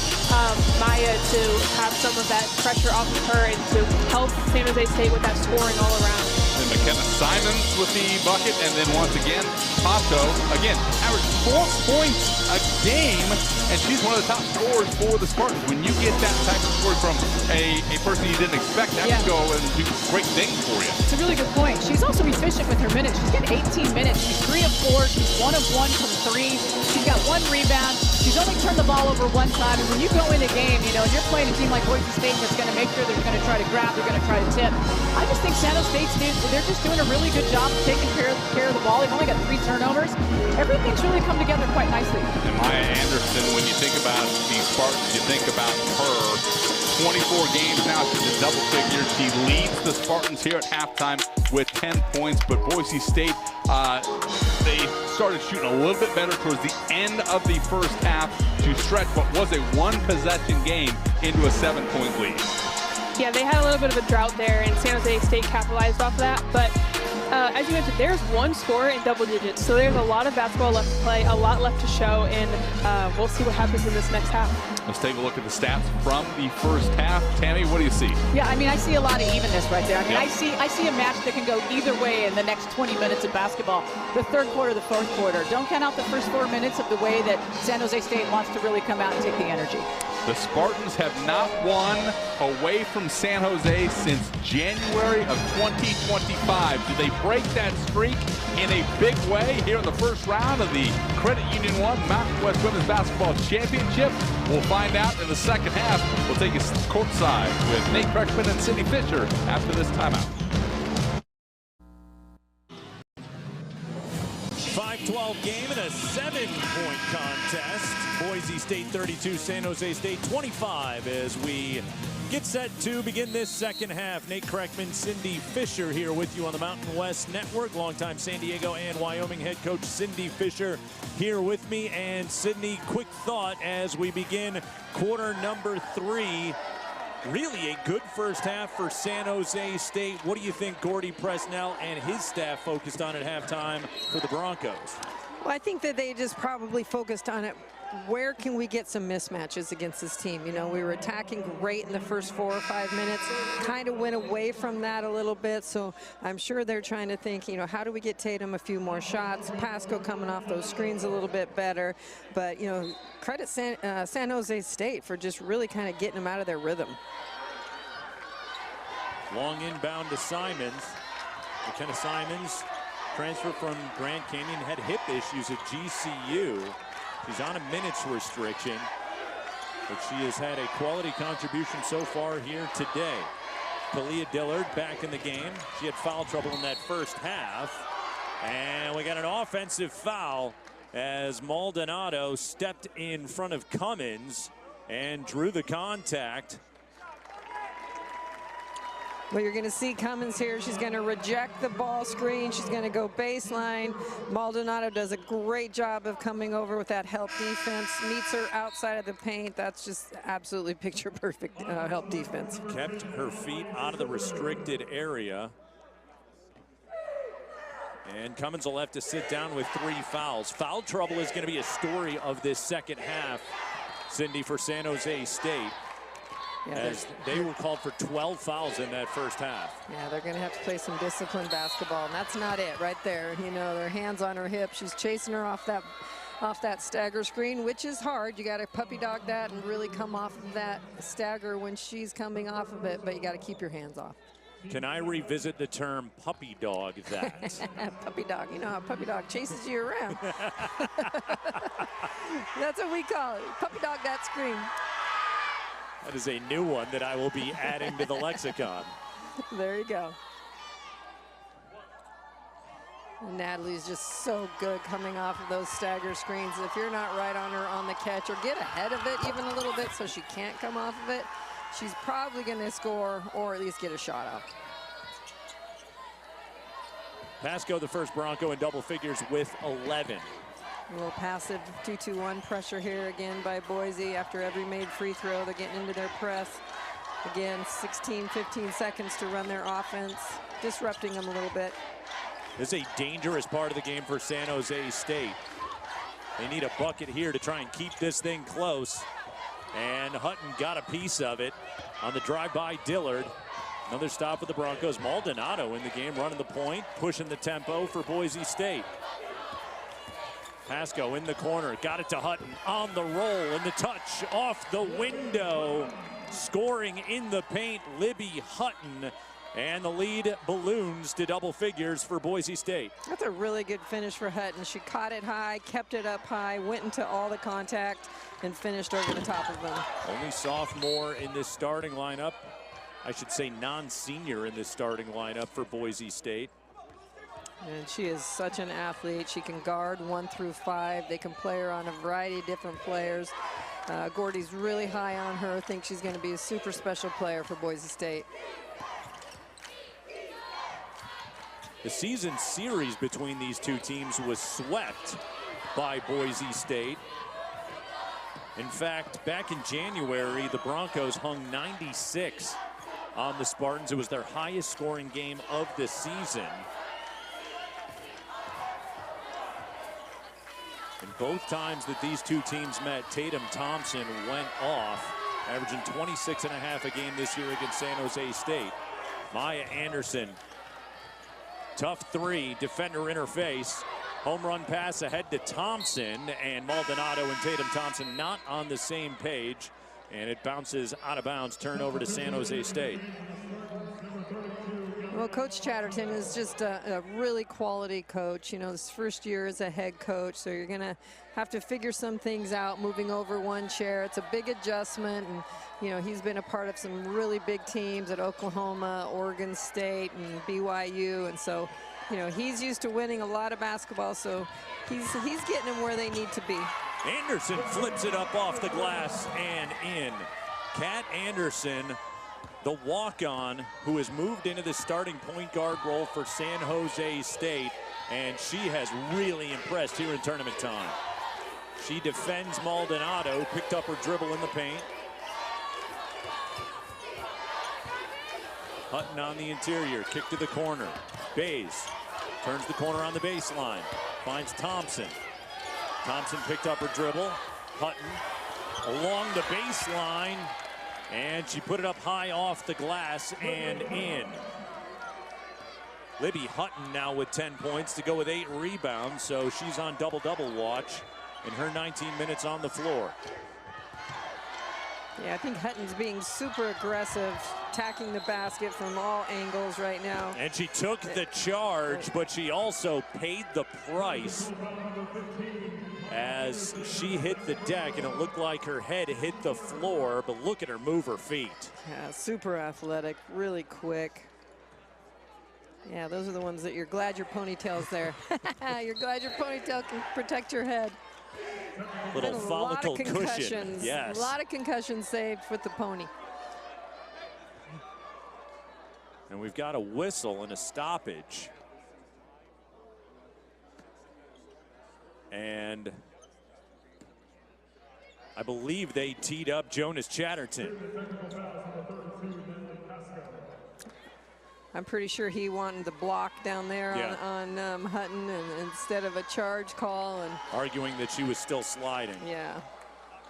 Maya to have some of that pressure off of her and to help San Jose State with that scoring all around. And McKenna Simons with the bucket, and then once again, Pato, again, averaged 4 points a game, and she's one of the top scorers for the Spartans. When you get that type of score from a person you didn't expect, that to go and do great things for you. It's a really good point. She's also efficient with her minutes. She's getting 18 minutes. She's 3 of 4. She's 1 of 1 from 3. She's got 1 rebound. She's only turned the ball over 1 time. And when you go in a game, you know, and you're playing a team like Boise State that's going to make sure they're going to try to grab, they're going to try to tip. I just think San Jose State's they're just doing a really good job of taking care of the ball. They've only got 3 turnovers. Everything's really come together quite nicely. And Maya Anderson, when you think about these Spartans, you think about her. 24 games now, she's in double figures. She leads the Spartans here at halftime with 10 points, but Boise State, they started shooting a little bit better towards the end of the first half to stretch what was a 1-possession game into a 7-point lead. Yeah, they had a little bit of a drought there, and San Jose State capitalized off of that. But as you mentioned, there's 1 score in double digits, so there's a lot of basketball left to play, a lot left to show, and we'll see what happens in this next half. Let's take a look at the stats from the first half. Tammy, what do you see? Yeah, I mean, I see a lot of evenness right there. I mean, I see a match that can go either way in the next 20 minutes of basketball. The 3rd quarter, the 4th quarter. Don't count out the first 4 minutes of the way that San Jose State wants to really come out and take the energy. The Spartans have not won away from San Jose since January of 2025. Do they break that streak in a big way here in the first round of the Credit Union 1 Mountain West Women's Basketball Championship? We'll find out in the second half. We'll take you courtside with Nate Kreckman and Sydney Fisher after this timeout. 5-12 game in a 7-point contest. Boise State 32, San Jose State 25 as we get set to begin this second half. Nate Kreckman, Cindy Fisher here with you on the Mountain West Network. Longtime San Diego and Wyoming head coach Cindy Fisher here with me. And Sydney, quick thought as we begin quarter number 3. Really a good first half for San Jose State. What do you think Gordy Presnell and his staff focused on at halftime for the Broncos? Well, I think that they just probably focused on it. Where can we get some mismatches against this team? You know, we were attacking great in the first 4 or 5 minutes, kind of went away from that a little bit. So I'm sure they're trying to think, you know, how do we get Tatum a few more shots? Pasco coming off those screens a little bit better. But, you know, credit San Jose State for just really kind of getting them out of their rhythm. Long inbound to Simons. McKenna Simons, transfer from Grand Canyon, had hip issues at GCU. She's on a minutes restriction, but she has had a quality contribution so far here today. Talia Dillard back in the game. She had foul trouble in that first half. And we got an offensive foul as Maldonado stepped in front of Cummins and drew the contact. Well, you're going to see Cummins here. She's going to reject the ball screen. She's going to go baseline. Maldonado does a great job of coming over with that help defense. Meets her outside of the paint. That's just absolutely picture perfect help defense. Kept her feet out of the restricted area. And Cummins will have to sit down with 3 fouls. Foul trouble is going to be a story of this second half, Cindy, for San Jose State. Yeah, as they were called for 12 fouls in that first half. Yeah, they're going to have to play some disciplined basketball, and that's not it right there. You know, their hands on her hip. She's chasing her off that stagger screen, which is hard. You got to puppy dog that and really come off of that stagger when she's coming off of it, but you got to keep your hands off. Can I revisit the term puppy dog that? Puppy dog. You know how puppy dog chases you around. That's what we call it. Puppy dog that scream. That is a new one that I will be adding to the lexicon. There you go. Natalie's just so good coming off of those stagger screens. If you're not right on her on the catch or get ahead of it even a little bit so she can't come off of it, she's probably going to score or at least get a shot off. Pasco, the first Bronco in double figures with 11. A little passive 2-2-1 pressure here again by Boise. After every made free throw, they're getting into their press. Again, 16, 15 seconds to run their offense, disrupting them a little bit. This is a dangerous part of the game for San Jose State. They need a bucket here to try and keep this thing close. And Hutton got a piece of it on the drive by Dillard. Another stop with the Broncos. Maldonado in the game, running the point, pushing the tempo for Boise State. Pasco in the corner, got it to Hutton on the roll, and the touch off the window. Scoring in the paint, Libby Hutton. And the lead balloons to double figures for Boise State. That's a really good finish for Hutton. She caught it high, kept it up high, went into all the contact, and finished over the top of them. Only sophomore in this starting lineup. I should say non-senior in this starting lineup for Boise State. And she is such an athlete. She can guard 1 through 5. They can play her on a variety of different players. Gordy's really high on her. Thinks she's going to be a super special player for Boise State. The season series between these two teams was swept by Boise State. In fact, back in January, the Broncos hung 96 on the Spartans. It was their highest scoring game of the season. And both times that these two teams met, Tatum Thompson went off, averaging 26.5 a game this year against San Jose State. Maya Anderson, tough three, defender in her face. Home run pass ahead to Thompson, and Maldonado and Tatum Thompson not on the same page, and it bounces out of bounds, turnover to San Jose State. Well, Coach Chatterton is just a really quality coach. You know, his first year as a head coach, so you're going to have to figure some things out moving over one chair. It's a big adjustment, and, you know, he's been a part of some really big teams at Oklahoma, Oregon State, and BYU, and so, you know, he's used to winning a lot of basketball, so he's getting them where they need to be. Anderson flips it up off the glass and in. Kat Anderson, the walk-on, who has moved into the starting point guard role for San Jose State, and she has really impressed here in tournament time. She defends Maldonado, picked up her dribble in the paint. Hutton on the interior, kick to the corner. Bays turns the corner on the baseline, finds Thompson. Thompson picked up her dribble. Hutton along the baseline, and she put it up high off the glass and in. Libby Hutton now with 10 points to go with 8 rebounds, so she's on double-double watch in her 19 minutes on the floor. Yeah, I think Hutton's being super aggressive, attacking the basket from all angles right now. And she took the charge, but she also paid the price as she hit the deck, and it looked like her head hit the floor, but look at her move her feet. Yeah, super athletic, really quick. Yeah, those are the ones that you're glad your ponytail's there. You're glad your ponytail can protect your head. Little follicle cushion. Yes. A lot of concussions saved with the pony. And we've got a whistle and a stoppage. And I believe they teed up Jonas Chatterton. I'm pretty sure he wanted the block down there on Hutton, and instead of a charge call. And arguing that she was still sliding. Yeah.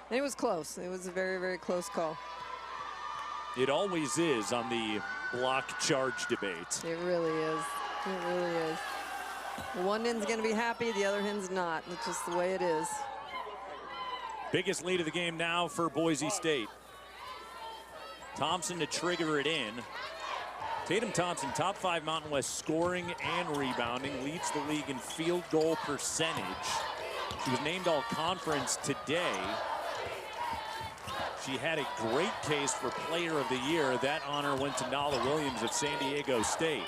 And it was close. It was a very, very close call. It always is on the block charge debate. It really is. It really is. One end's going to be happy, the other end's not. It's just the way it is. Biggest lead of the game now for Boise State. Thompson to trigger it in. Tatum Thompson, top 5 Mountain West scoring and rebounding, leads the league in field goal percentage. She was named all conference today. She had a great case for player of the year. That honor went to Nala Williams of San Diego State.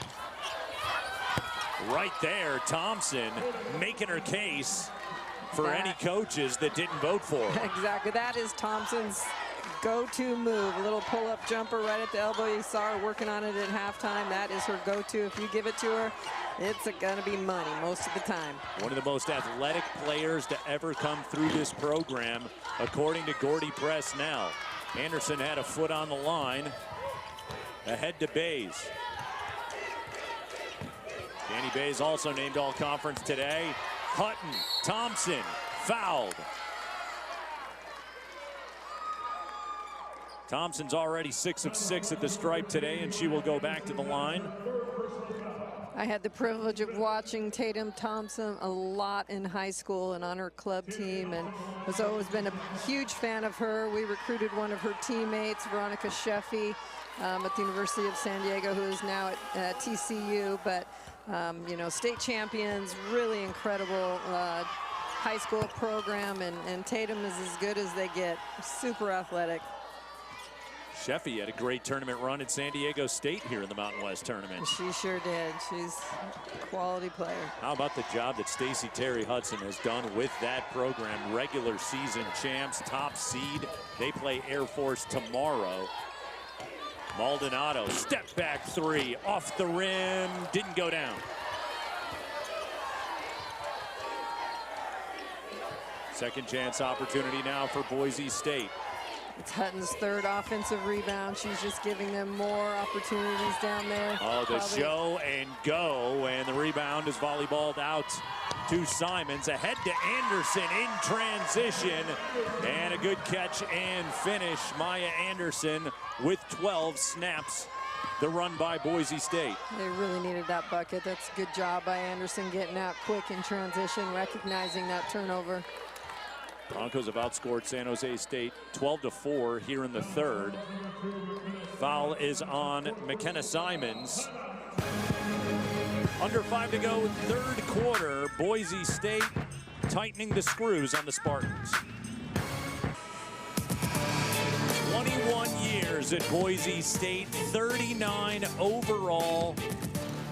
Right there, Thompson making her case for any coaches that didn't vote for her. Exactly, that is Thompson's go-to move. A little pull-up jumper right at the elbow. You saw her working on it at halftime. That is her go-to. If you give it to her, it's gonna be money most of the time. One of the most athletic players to ever come through this program, according to Gordy Presnell. Anderson had a foot on the line. Ahead to Bays. Danny Bays also named all conference today. Hutton, Thompson, fouled. Thompson's already 6 of 6 at the stripe today, and she will go back to the line. I had the privilege of watching Tatum Thompson a lot in high school and on her club team, and has always been a huge fan of her. We recruited one of her teammates, Veronica Sheffy, at the University of San Diego, who is now at TCU, but you know, state champions, really incredible high school program, and Tatum is as good as they get, super athletic. Sheffy had a great tournament run at San Diego State here in the Mountain West tournament. She sure did. She's a quality player. How about the job that Stacey Terry Hudson has done with that program? Regular season champs, top seed. They play Air Force tomorrow. Maldonado, step back 3, off the rim, didn't go down. Second chance opportunity now for Boise State. It's Hutton's 3rd offensive rebound. She's just giving them more opportunities down there. Oh, the Probably. show and go, and the rebound is volleyballed out to Simons. Ahead to Anderson in transition, and a good catch and finish. Maya Anderson with 12 snaps the run by Boise State. They really needed that bucket. That's a good job by Anderson getting out quick in transition, recognizing that turnover. Broncos have outscored San Jose State 12-4 here in the 3rd. Foul is on McKenna Simons. Under 5 to go, 3rd quarter. Boise State tightening the screws on the Spartans. 21 years at Boise State, 39 overall,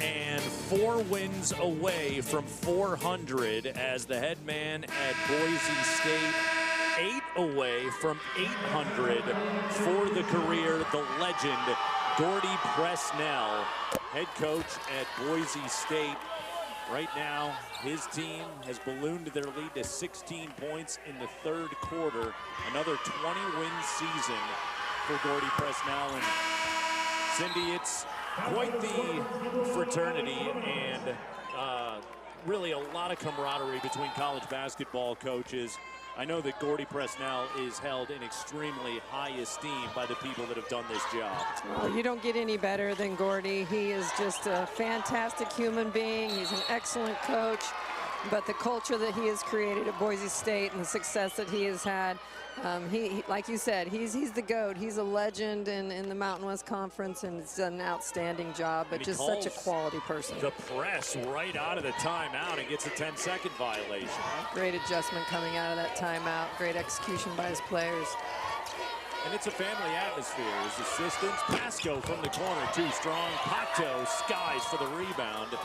and 4 wins away from 400 as the head man at Boise State. 8 away from 800 for the career, the legend, Gordy Presnell, head coach at Boise State. Right now, his team has ballooned their lead to 16 points in the 3rd quarter. Another 20-win season for Gordy Presnell. And Cindy, it's quite the fraternity and really a lot of camaraderie between college basketball coaches. I know that Gordy Presnell is held in extremely high esteem by the people that have done this job. Well, you don't get any better than Gordy. He is just a fantastic human being. He's an excellent coach. But the culture that he has created at Boise State and the success that he has had, he like you said, he's the GOAT. He's a legend in the Mountain West Conference, and he's done an outstanding job, but just such a quality person. The press right out of the timeout and gets a 10-second violation. Great adjustment coming out of that timeout. Great execution by his players. And it's a family atmosphere. His assistants, Pasco from the corner, too strong. Pato skies for the rebound.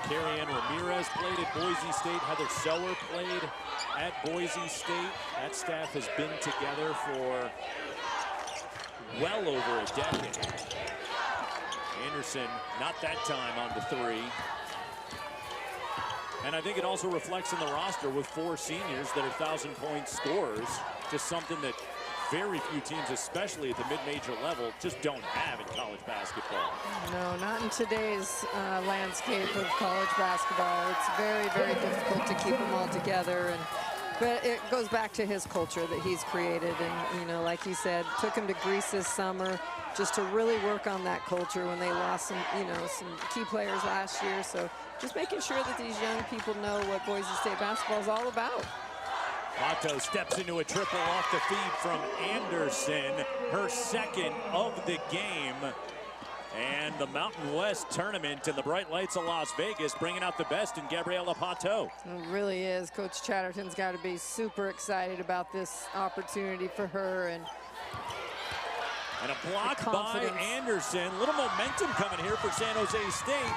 Carrie Ann Ramirez played at Boise State. Heather Sower played at Boise State. That staff has been together for well over a decade. Anderson, not that time on the 3. And I think it also reflects in the roster with 4 seniors that are 1,000-point scorers. Just something that very few teams, especially at the mid-major level, just don't have in college basketball. No, not in today's landscape of college basketball. It's very, very difficult to keep them all together. But it goes back to his culture that he's created. And, you know, like he said, took him to Greece this summer just to really work on that culture when they lost some, you know, some key players last year. So just making sure that these young people know what Boise State basketball is all about. Pato steps into a triple off the feed from Anderson, her 2nd of the game. And the Mountain West tournament and the bright lights of Las Vegas bringing out the best in Gabriela Pateau. It really is. Coach Chatterton's got to be super excited about this opportunity for her. And a block by Anderson. Little momentum coming here for San Jose State.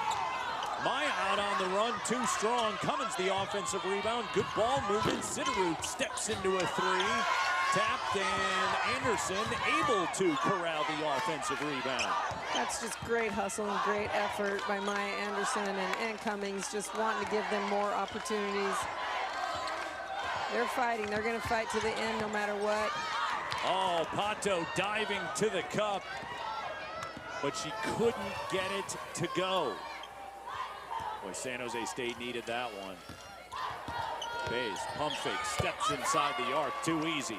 Maya out on the run, too strong. Cummins the offensive rebound. Good ball movement. Sitterud steps into a three. Tapped, and Anderson able to corral the offensive rebound. That's just great hustle and great effort by Maya Anderson and Cummings, just wanting to give them more opportunities. They're fighting. They're going to fight to the end no matter what. Oh, Pateau diving to the cup, but she couldn't get it to go. Boy, San Jose State needed that one. Bays, pump fake, steps inside the arc, too easy.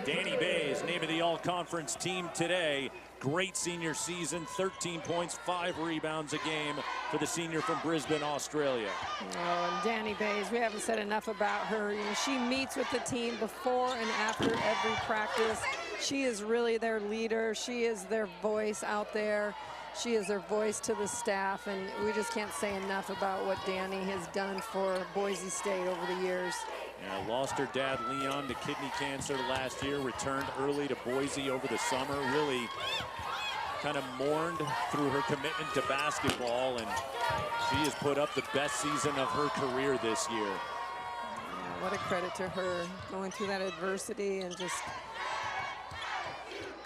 Danny Bays, name of the all-conference team today. Great senior season, 13 points, 5 rebounds a game for the senior from Brisbane, Australia. Oh, and Danny Bays, we haven't said enough about her. You know, she meets with the team before and after every practice. She is really their leader. She is their voice out there. She is their voice to the staff, and we just can't say enough about what Danny has done for Boise State over the years. Yeah, lost her dad, Leon, to kidney cancer last year, returned early to Boise over the summer, really kind of mourned through her commitment to basketball, and she has put up the best season of her career this year. Yeah, what a credit to her, going through that adversity and just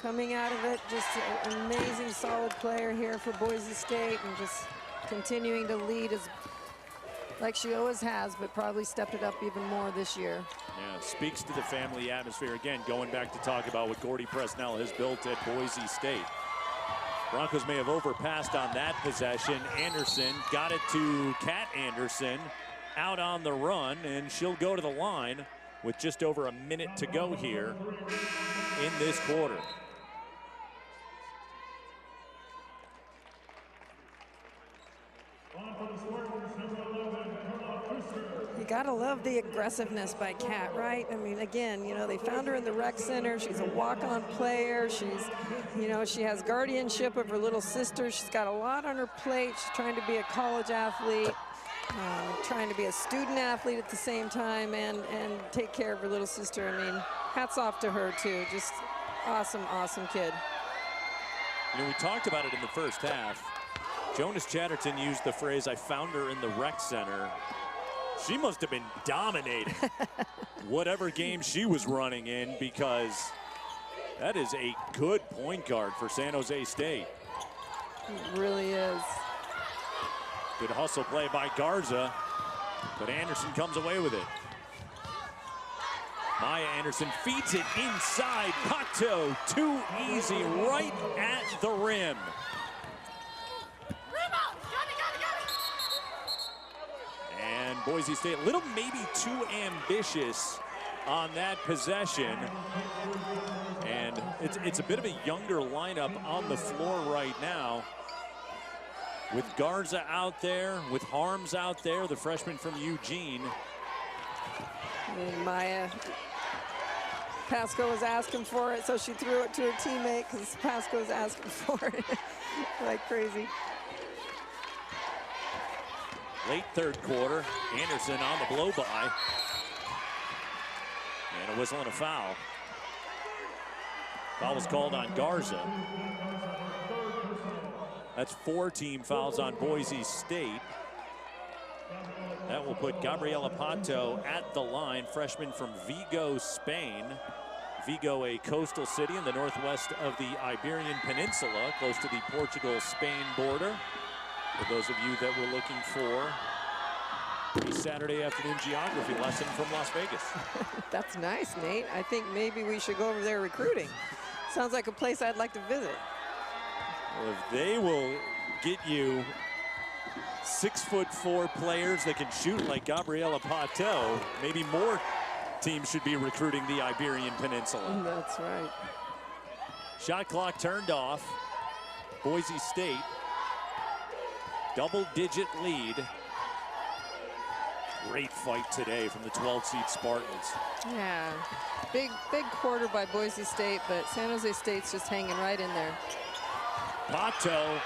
coming out of it, just an amazing, solid player here for Boise State, and just continuing to lead as like she always has, but probably stepped it up even more this year. Yeah, speaks to the family atmosphere. Again, going back to talk about what Gordy Presnell has built at Boise State. Broncos may have overpassed on that possession. Anderson got it to Kat Anderson out on the run, and she'll go to the line with just over a minute to go here in this quarter. You gotta love the aggressiveness by Kat, right? I mean, again, you know, they found her in the rec center. She's a walk-on player. She's, you know, she has guardianship of her little sister. She's got a lot on her plate. She's trying to be a college athlete, trying to be a student athlete at the same time, and take care of her little sister. I mean, hats off to her too. Just awesome, awesome kid. You know, we talked about it in the first half. Jonas Chatterton used the phrase, "I found her in the rec center." She must have been dominating whatever game she was running in, because that is a good point guard for San Jose State. It really is. Good hustle play by Garza, but Anderson comes away with it. Maya Anderson feeds it inside. Pateau, too easy, right at the rim. And Boise State, a little maybe too ambitious on that possession. And it's a bit of a younger lineup on the floor right now, with Garza out there, with Harms out there, the freshman from Eugene. And Maya, Pasco was asking for it, so she threw it to her teammate because Pasco was asking for it like crazy. Late third quarter, Anderson on the blow-by. And a whistle and a foul. Foul was called on Garza. That's 4 team fouls on Boise State. That will put Gabriela Pateau at the line, freshman from Vigo, Spain. Vigo, a coastal city in the northwest of the Iberian Peninsula, close to the Portugal-Spain border. For those of you that were looking for a Saturday afternoon geography lesson from Las Vegas. That's nice, Nate. I think maybe we should go over there recruiting. Sounds like a place I'd like to visit. Well, if they will get you 6'4" players that can shoot like Gabriela Pateau, maybe more teams should be recruiting the Iberian Peninsula. That's right. Shot clock turned off. Boise State, double-digit lead. Great fight today from the 12-seed Spartans. Yeah, big quarter by Boise State, but San Jose State's just hanging right in there. Pateau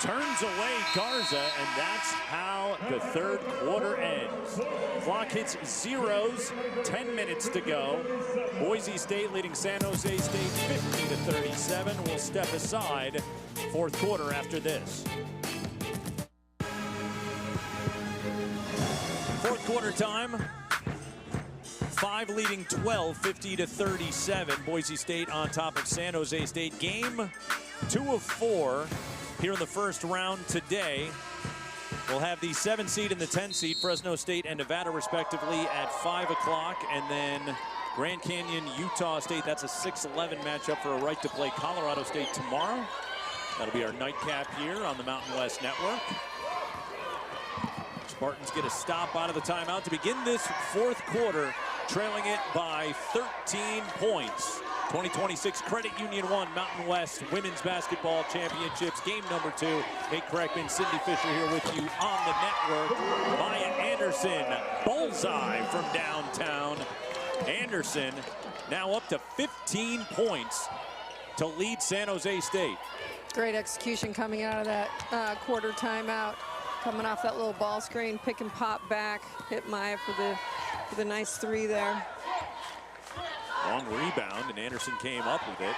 turns away Garza, and that's how the third quarter ends. Clock hits zeros, 10 minutes to go. Boise State leading San Jose State 50-37. We'll step aside. Fourth quarter after this. Fourth quarter time. 5 leading 12, 50-37. Boise State on top of San Jose State. Game 2 of 4 here in the first round today. We'll have the 7 seed and the 10 seed, Fresno State and Nevada respectively, at 5 o'clock. And then Grand Canyon, Utah State. That's a 6-11 matchup for a right to play Colorado State tomorrow. That'll be our nightcap here on the Mountain West Network. Spartans get a stop out of the timeout to begin this fourth quarter, trailing it by 13 points. 2026 Credit Union 1 Mountain West Women's Basketball Championships, game number 2. Nate Kreckman, Cindy Fisher here with you on the network. Maya Anderson, bullseye from downtown. Anderson now up to 15 points to lead San Jose State. Great execution coming out of that quarter timeout. Coming off that little ball screen, pick and pop back. Hit Maya for the nice 3 there. Long rebound, and Anderson came up with it.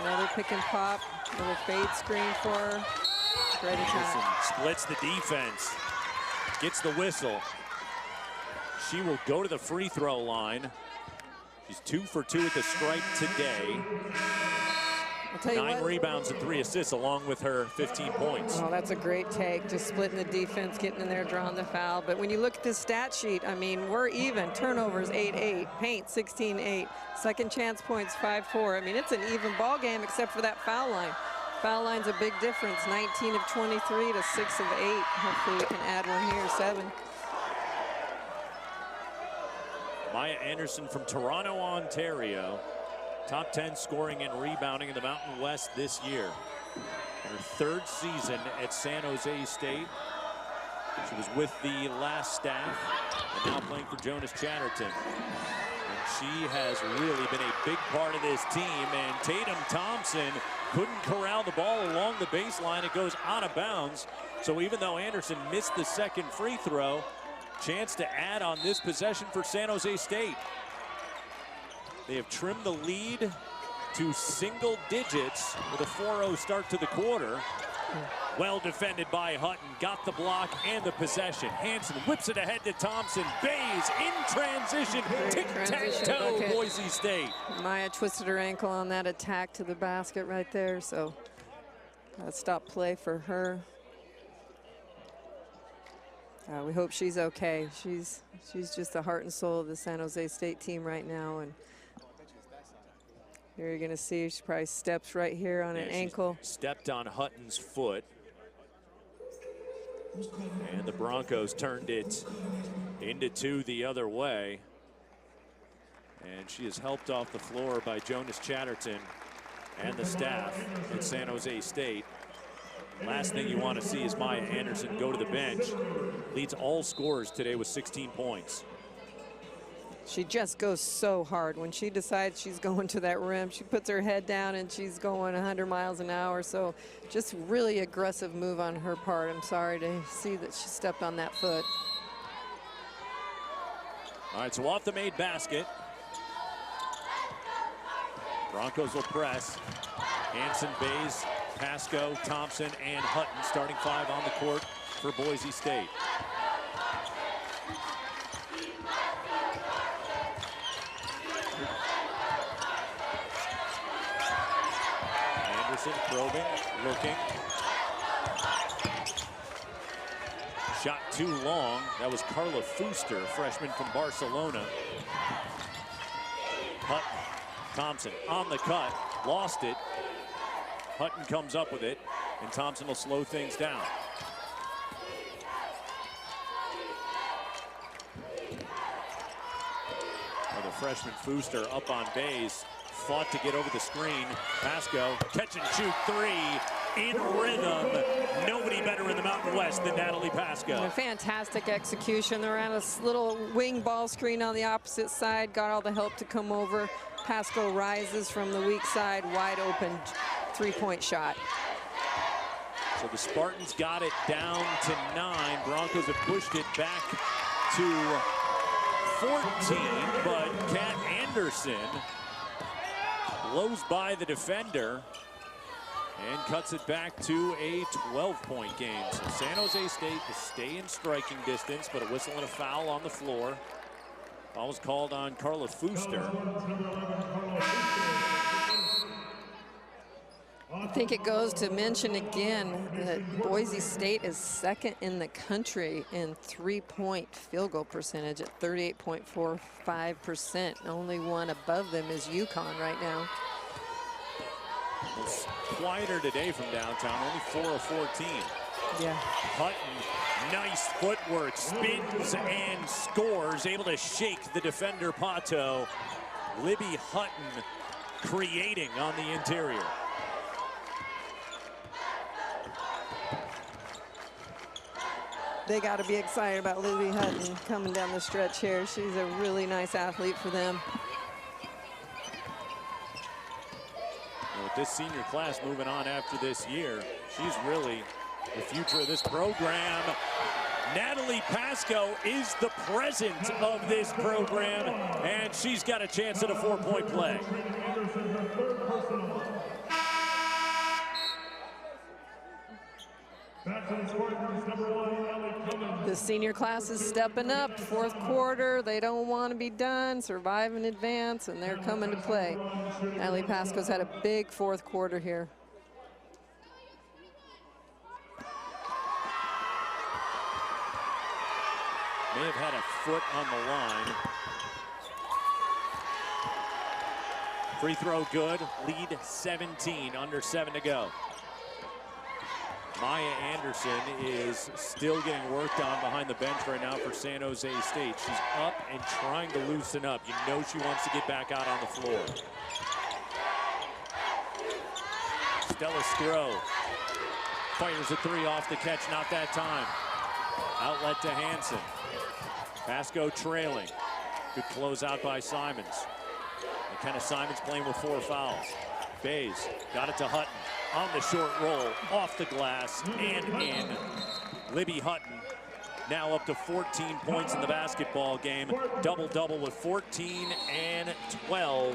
Another pick and pop, little fade screen for her. Great Anderson attack. splits the defense, gets the whistle. She will go to the free throw line. She's 2 for 2 at the stripe today. I'll tell you 9 what, rebounds and 3 assists along with her 15 points. Oh, that's a great take, just splitting the defense, getting in there, drawing the foul. But when you look at this stat sheet, I mean, we're even. Turnovers 8-8, paint 16-8, second chance points 5-4. I mean, it's an even ball game except for that foul line. Foul line's a big difference, 19 of 23 to 6 of 8. Hopefully we can add one here, 7. Maya Anderson from Toronto, Ontario. Top 10 scoring and rebounding in the Mountain West this year. In her 3rd season at San Jose State. She was with the last staff and now playing for Jonas Chatterton. And she has really been a big part of this team. And Tatum Thompson couldn't corral the ball along the baseline. It goes out of bounds. So even though Anderson missed the second free throw, chance to add on this possession for San Jose State. They have trimmed the lead to single digits with a 4-0 start to the quarter. Well defended by Hutton, got the block and the possession. Hanson whips it ahead to Thompson. Bays in transition, tic-tac-toe, Boise State. Maya twisted her ankle on that attack to the basket right there, so stop play for her. We hope she's okay. She's just the heart and soul of the San Jose State team right now. And here you're going to see she probably steps right here on an ankle. Stepped on Hutton's foot. And the Broncos turned it into 2 the other way. And she is helped off the floor by Jonas Chatterton and the staff at San Jose State. Last thing you want to see is Maya Anderson go to the bench. Leads all scorers today with 16 points. She just goes so hard. When she decides she's going to that rim, she puts her head down and she's going 100 miles an hour. So just really aggressive move on her part. I'm sorry to see that she stepped on that foot. All right, so off the made basket. Broncos will press. Hanson, Bays, Pasco, Thompson, and Hutton starting 5 on the court for Boise State. Anderson probing, looking. Shot too long. That was Carla Fuster, freshman from Barcelona. Hutton, Thompson on the cut, lost it. Hutton comes up with it, and Thompson will slow things down. Well, the freshman Fuster up on Bays, fought to get over the screen. Pasco, catch and shoot 3 in rhythm. Nobody better in the Mountain West than Natalie Pasco. A fantastic execution. They're on a little wing ball screen on the opposite side, got all the help to come over. Pasco rises from the weak side, wide open 3-point shot. So the Spartans got it down to 9. Broncos have pushed it back to 14, but Kat Anderson blows by the defender and cuts it back to a 12-point game. So San Jose State to stay in striking distance, but a whistle and a foul on the floor. Foul was called on Carla Fuster. I think it goes to mention again that Boise State is second in the country in three-point field goal percentage at 38.45%. Only one above them is UConn right now. It's quieter today from downtown, only 4 of 14. Yeah. Hutton, nice footwork, spins and scores, able to shake the defender Pato. Libby Hutton creating on the interior. They got to be excited about Libby Hutton coming down the stretch here. She's a really nice athlete for them. With this senior class moving on after this year, she's really the future of this program. Natalie Pasco is the present of this program, and she's got a chance at a 4-point play. The senior class is stepping up. Fourth quarter, they don't want to be done, survive in advance, and they're coming to play. Natalie Pasco's had a big fourth quarter here. May have had a foot on the line. Free throw good, lead 17, under 7 to go. Maya Anderson is still getting worked on behind the bench right now for San Jose State. She's up and trying to loosen up. You know she wants to get back out on the floor. Stella Stroh fires a 3 off the catch, not that time. Outlet to Hansen. Pasco trailing. Good closeout by Simons. McKenna Simons playing with 4 fouls. Bays got it to Hutton. On the short roll, off the glass, and in. Libby Hutton now up to 14 points in the basketball game. Double-double with 14 and 12.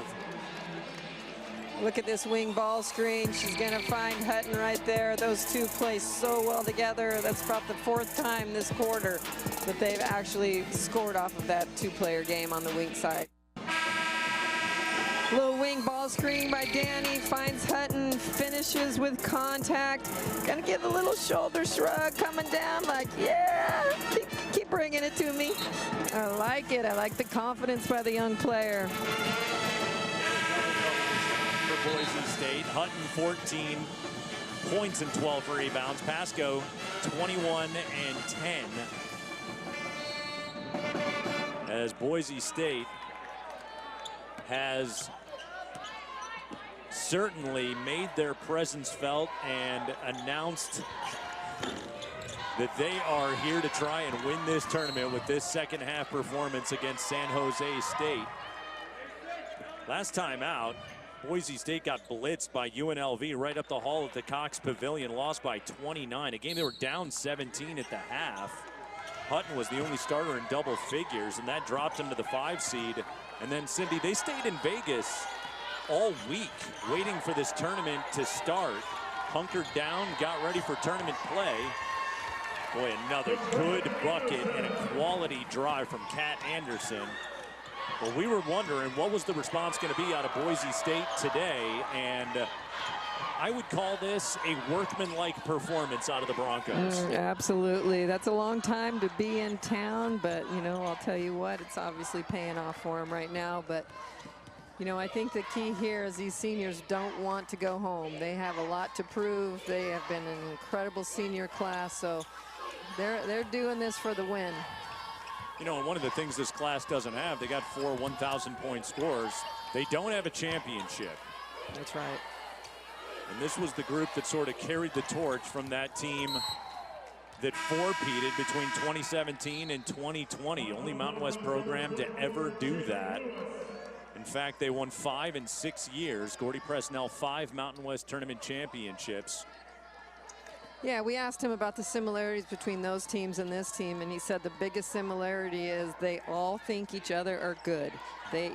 Look at this wing ball screen. She's going to find Hutton right there. Those two play so well together. That's about the 4th time this quarter that they've actually scored off of that 2-player game on the wing side. Little wing ball screen by Danny, finds Hutton, finishes with contact. Gonna give a little shoulder shrug, coming down like, yeah, keep bringing it to me. I like it. I like the confidence by the young player. For Boise State, Hutton 14 points and 12 rebounds. Pasco 21 and 10. As Boise State has certainly made their presence felt and announced that they are here to try and win this tournament with this second half performance against San Jose State. Last time out, Boise State got blitzed by UNLV right up the hall at the Cox Pavilion, lost by 29. A game they were down 17 at the half. Hutton was the only starter in double figures, and that dropped him to the 5 seed. And then, Cindy, they stayed in Vegas all week waiting for this tournament to start. Hunkered down, got ready for tournament play. Boy, another good bucket and a quality drive from Kat Anderson. Well, we were wondering what was the response going to be out of Boise State today, and I would call this a workmanlike performance out of the Broncos. Absolutely. That's a long time to be in town, but, you know, I'll tell you what, it's obviously paying off for them right now. But, you know, I think the key here is these seniors don't want to go home. They have a lot to prove. They have been an incredible senior class, so they're doing this for the win. You know, and one of the things this class doesn't have, they got 4 1,000-point scorers. They don't have a championship. That's right. And this was the group that sort of carried the torch from that team that four-peated between 2017 and 2020. Only Mountain West program to ever do that. In fact, they won 5 in 6 years. Gordy Presnell, 5 Mountain West tournament championships. Yeah, we asked him about the similarities between those teams and this team, and he said the biggest similarity is they all think each other are good. They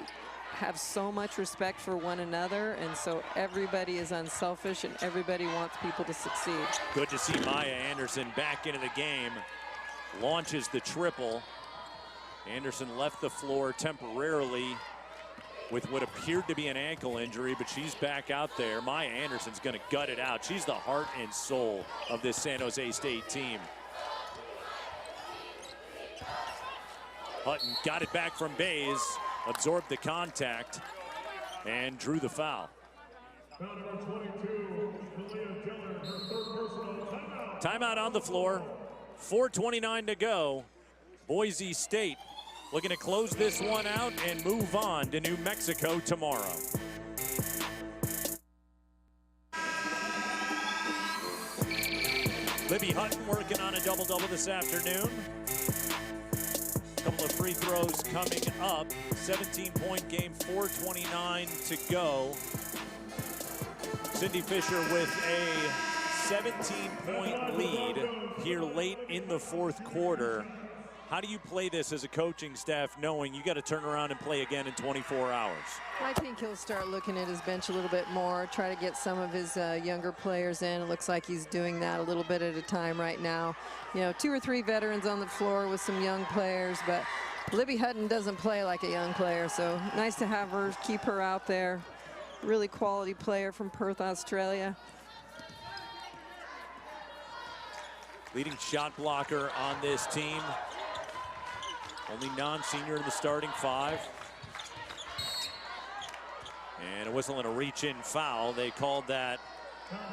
have so much respect for one another, and so everybody is unselfish and everybody wants people to succeed. Good to see Maya Anderson back into the game. Launches the triple. Anderson left the floor temporarily with what appeared to be an ankle injury, but she's back out there. Maya Anderson's going to gut it out. She's the heart and soul of this San Jose State team. Hutton got it back from Bays, absorbed the contact, and drew the foul. Timeout on the floor. 4:29 to go. Boise State looking to close this one out and move on to New Mexico tomorrow. Libby Hutton working on a double-double this afternoon. A couple of free throws coming up. 17-point game, 4:29 to go. Cindy Fisher with a 17-point lead here late in the fourth quarter. How do you play this as a coaching staff, knowing you got to turn around and play again in 24 hours? I think he'll start looking at his bench a little bit more, try to get some of his younger players in. It looks like he's doing that a little bit at a time right now. You know, 2 or 3 veterans on the floor with some young players, but Libby Hutton doesn't play like a young player, so nice to have her, keep her out there. Really quality player from Perth, Australia. Leading shot blocker on this team. Only non-senior in the starting 5. And a whistle and a reach-in foul. They called that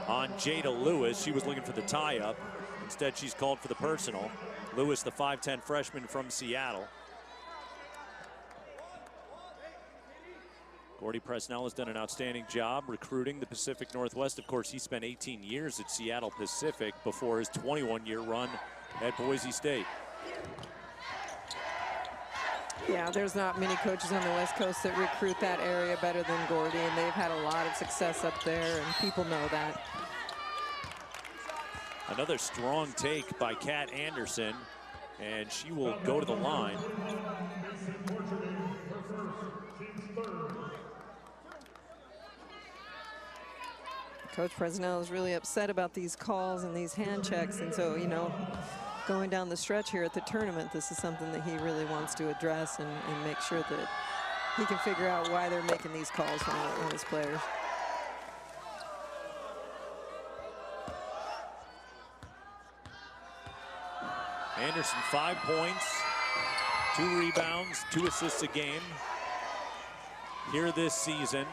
on Jada Lewis. She was looking for the tie-up. Instead, she's called for the personal. Lewis, the 5'10" freshman from Seattle. Gordy Presnell has done an outstanding job recruiting the Pacific Northwest. Of course, he spent 18 years at Seattle Pacific before his 21-year run at Boise State. Yeah, there's not many coaches on the West Coast that recruit that area better than Gordy, and they've had a lot of success up there, and people know that. Another strong take by Kat Anderson, and she will go to the line. Coach Presnell is really upset about these calls and these hand checks, and so, you know, going down the stretch here at the tournament, this is something that he really wants to address and make sure that he can figure out why they're making these calls on his players. Anderson, 5 points, 2 rebounds, 2 assists a game here this season.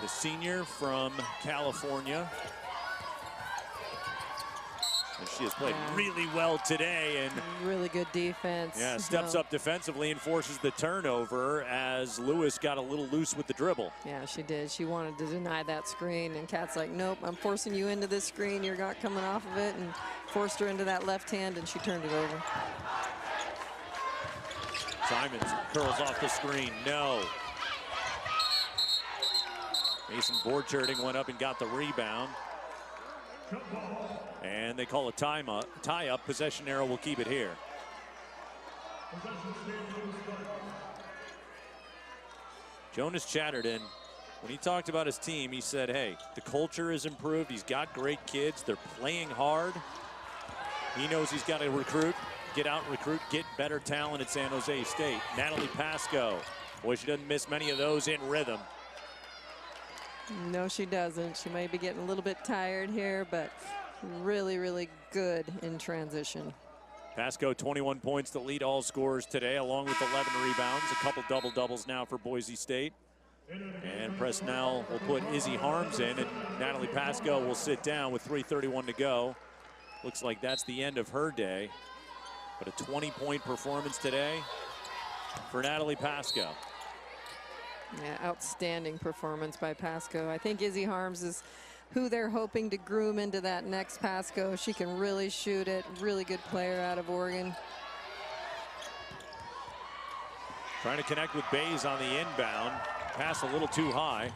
The senior from California. And she has played really well today, and really good defense. Yeah, steps up defensively and forces the turnover as Lewis got a little loose with the dribble. Yeah, she did. She wanted to deny that screen, and Kat's like, nope, I'm forcing you into this screen. You're not coming off of it, and forced her into that left hand, and she turned it over. Simons curls off the screen. No. Mason Borcherding went up and got the rebound. And they call a tie-up. Possession arrow will keep it here. Jonas Chatterton, when he talked about his team, he said, hey, the culture is improved. He's got great kids. They're playing hard. He knows he's got to recruit, get out and recruit, get better talent at San Jose State. Natalie Pasco, boy, she doesn't miss many of those in rhythm. No, she doesn't. She may be getting a little bit tired here, but really, really good in transition. Pasco, 21 points to lead all scorers today, along with 11 rebounds. A couple double-doubles now for Boise State. And Presnell will put Izzy Harms in, and Natalie Pasco will sit down with 3:31 to go. Looks like that's the end of her day. But a 20-point performance today for Natalie Pasco. Yeah, outstanding performance by Pasco. I think Izzy Harms is who they're hoping to groom into that next Pasco. She can really shoot it. Really good player out of Oregon. Trying to connect with Bays on the inbound. Pass a little too high.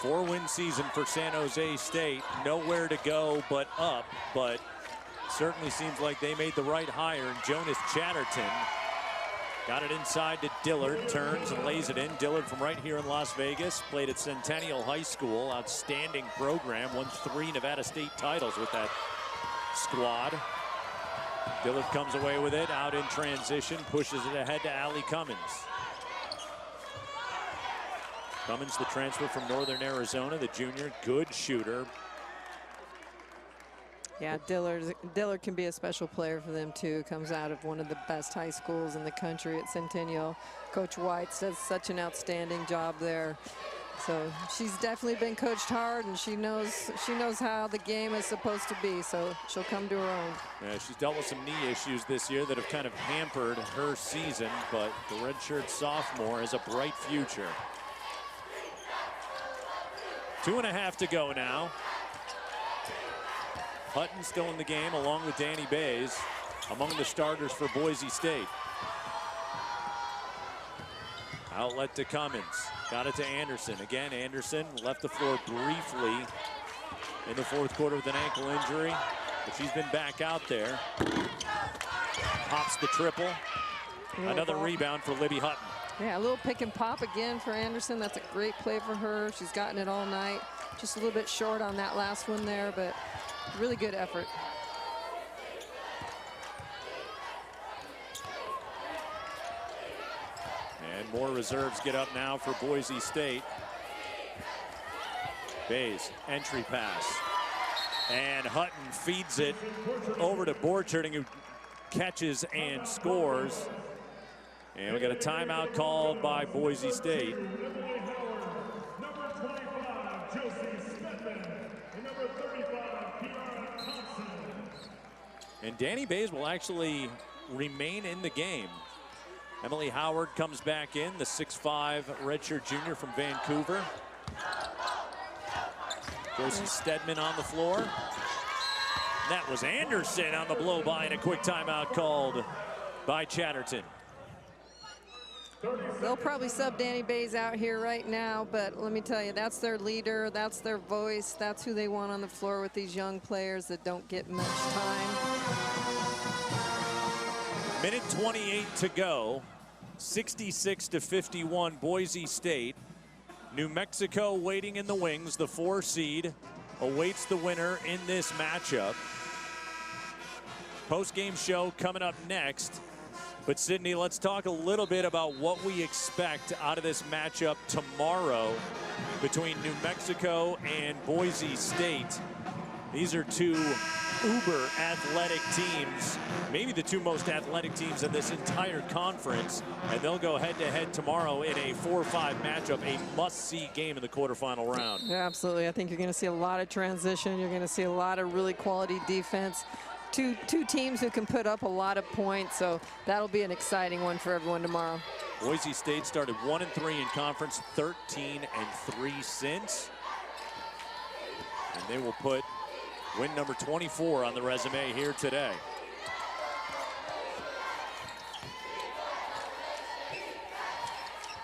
4-win season for San Jose State. Nowhere to go but up, but certainly seems like they made the right hire. And Jonas Chatterton got it inside to Dillard, turns and lays it in. Dillard from right here in Las Vegas, played at Centennial High School. Outstanding program, won 3 Nevada State titles with that squad. Dillard comes away with it, out in transition, pushes it ahead to Allie Cummins. Cummins, the transfer from Northern Arizona, the junior, good shooter. Yeah, Dillard can be a special player for them too. Comes out of one of the best high schools in the country at Centennial. Coach White does such an outstanding job there. So she's definitely been coached hard, and she knows how the game is supposed to be. So she'll come to her own. Yeah, she's dealt with some knee issues this year that have kind of hampered her season, but the redshirt sophomore has a bright future. 2.5 to go now. Hutton still in the game along with Danny Bays, among the starters for Boise State. Outlet to Cummins, got it to Anderson. Again, Anderson left the floor briefly in the 4th quarter with an ankle injury, but she's been back out there. Pops the triple. Another rebound for Libby Hutton. Yeah, a little pick and pop again for Anderson. That's a great play for her. She's gotten it all night. Just a little bit short on that last one there, but really good effort. And more reserves get up now for Boise State. Bays, entry pass. And Hutton feeds it over to Borcherding, who catches and scores. And we got a timeout called by Boise State. And Danny Bays will actually remain in the game. Emily Howard comes back in, the 6'5" redshirt junior from Vancouver. Josie Stedman on the floor. That was Anderson on the blow by, and a quick timeout called by Chatterton. They'll probably sub Danny Bays out here right now, but let me tell you, that's their leader, that's their voice, that's who they want on the floor with these young players that don't get much time. Minute 28 to go. 66-51, Boise State. New Mexico waiting in the wings. The 4 seed awaits the winner in this matchup. Post-game show coming up next. But Sydney, let's talk a little bit about what we expect out of this matchup tomorrow between New Mexico and Boise State. These are 2 uber athletic teams, maybe the 2 most athletic teams in this entire conference, and they'll go head-to-head tomorrow in a 4-5 matchup, a must-see game in the quarterfinal round. Yeah, absolutely. I think you're going to see a lot of transition. You're going to see a lot of really quality defense. Two teams who can put up a lot of points, so that'll be an exciting one for everyone tomorrow. Boise State started 1-3 in conference, 13-3 since, and they will put win number 24 on the resume here today.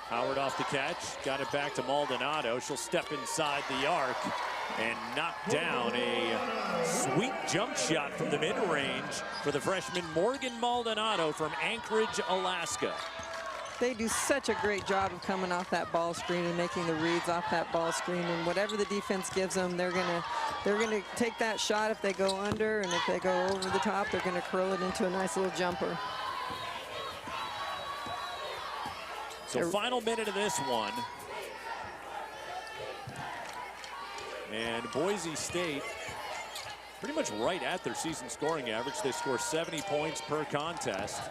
Howard off the catch, got it back to Maldonado. She'll step inside the arc and knock down a sweet jump shot from the mid-range for the freshman Morgan Maldonado from Anchorage, Alaska. They do such a great job of coming off that ball screen and making the reads off that ball screen, and whatever the defense gives them, they're gonna take that shot if they go under, and if they go over the top, they're gonna curl it into a nice little jumper. So final minute of this one. And Boise State pretty much right at their season scoring average. They score 70 points per contest.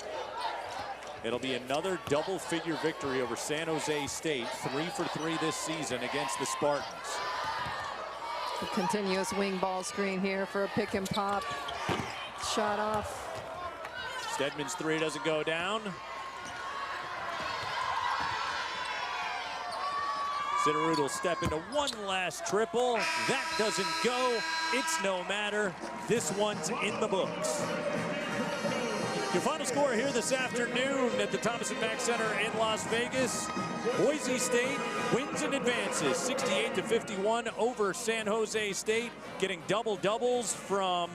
It'll be another double-figure victory over San Jose State, 3 for 3 this season against the Spartans. A continuous wing ball screen here for a pick and pop. Shot off. Stedman's 3 doesn't go down. Sitterud will step into one last triple. That doesn't go. It's no matter. This one's in the books. Your final score here this afternoon at the Thomas & Mack Center in Las Vegas. Boise State wins and advances 68-51 over San Jose State, getting double-doubles from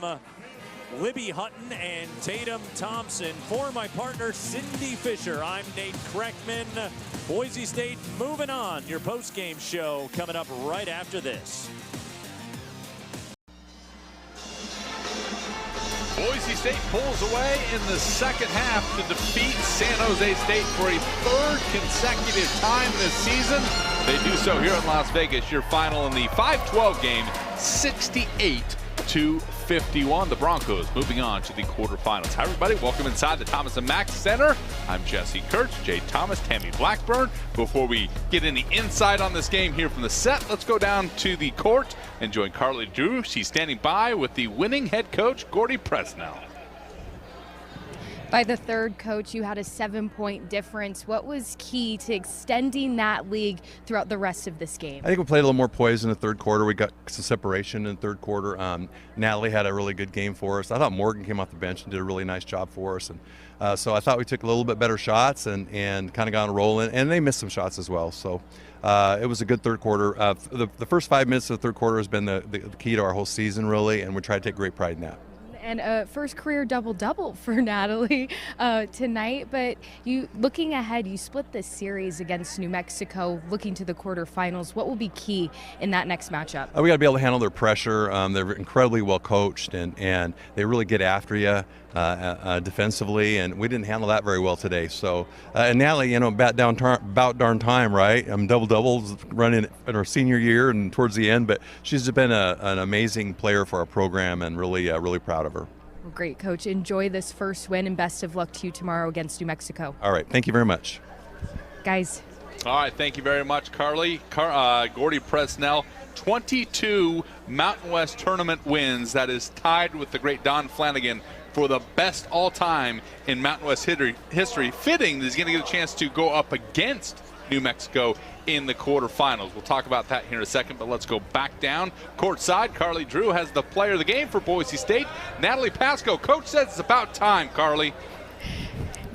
Libby Hutton and Tatum Thompson. For my partner, Cindy Fisher, I'm Nate Kreckman. Boise State moving on. Your post-game show coming up right after this. Boise State pulls away in the second half to defeat San Jose State for a third consecutive time this season. They do so here in Las Vegas. Your final in the 5-12 game, 68-51. The Broncos moving on to the quarterfinals. Hi, everybody. Welcome inside the Thomas & Mack Center. I'm Jesse Kurtz, Jay Thomas, Tammy Blackburn. Before we get any insight on this game here from the set, let's go down to the court and join Carly Drew. She's standing by with the winning head coach, Gordy Presnell. By the third, Coach, you had a 7-point difference. What was key to extending that lead throughout the rest of this game? I think we played a little more poise in the third quarter. We got some separation in the third quarter. Natalie had a really good game for us. I thought Morgan came off the bench and did a really nice job for us. And so I thought we took a little bit better shots and kind of got on a roll. And they missed some shots as well. So it was a good third quarter. The first 5 minutes of the third quarter has been the key to our whole season, really, and we try to take great pride in that. And a first career double-double for Natalie tonight. But you, looking ahead, you split this series against New Mexico, looking to the quarterfinals. What will be key in that next matchup? We got to be able to handle their pressure. They're incredibly well coached, and they really get after you defensively, and we didn't handle that very well today. So, and Natalie, about darn time, right? Double-doubles running in her senior year and towards the end, but she's been an amazing player for our program, and really proud of her. Well, great, Coach. Enjoy this first win, and best of luck to you tomorrow against New Mexico. All right, thank you very much. Guys. All right, thank you very much, Carly. Gordy Presnell, 22 Mountain West tournament wins. That is tied with the great Don Flanagan for the best all-time in Mountain West history. Fitting that he's going to get a chance to go up against New Mexico in the quarterfinals. We'll talk about that here in a second, but let's go back down courtside. Carly Drew has the player of the game for Boise State, Natalie Pasco. Coach says it's about time, Carly.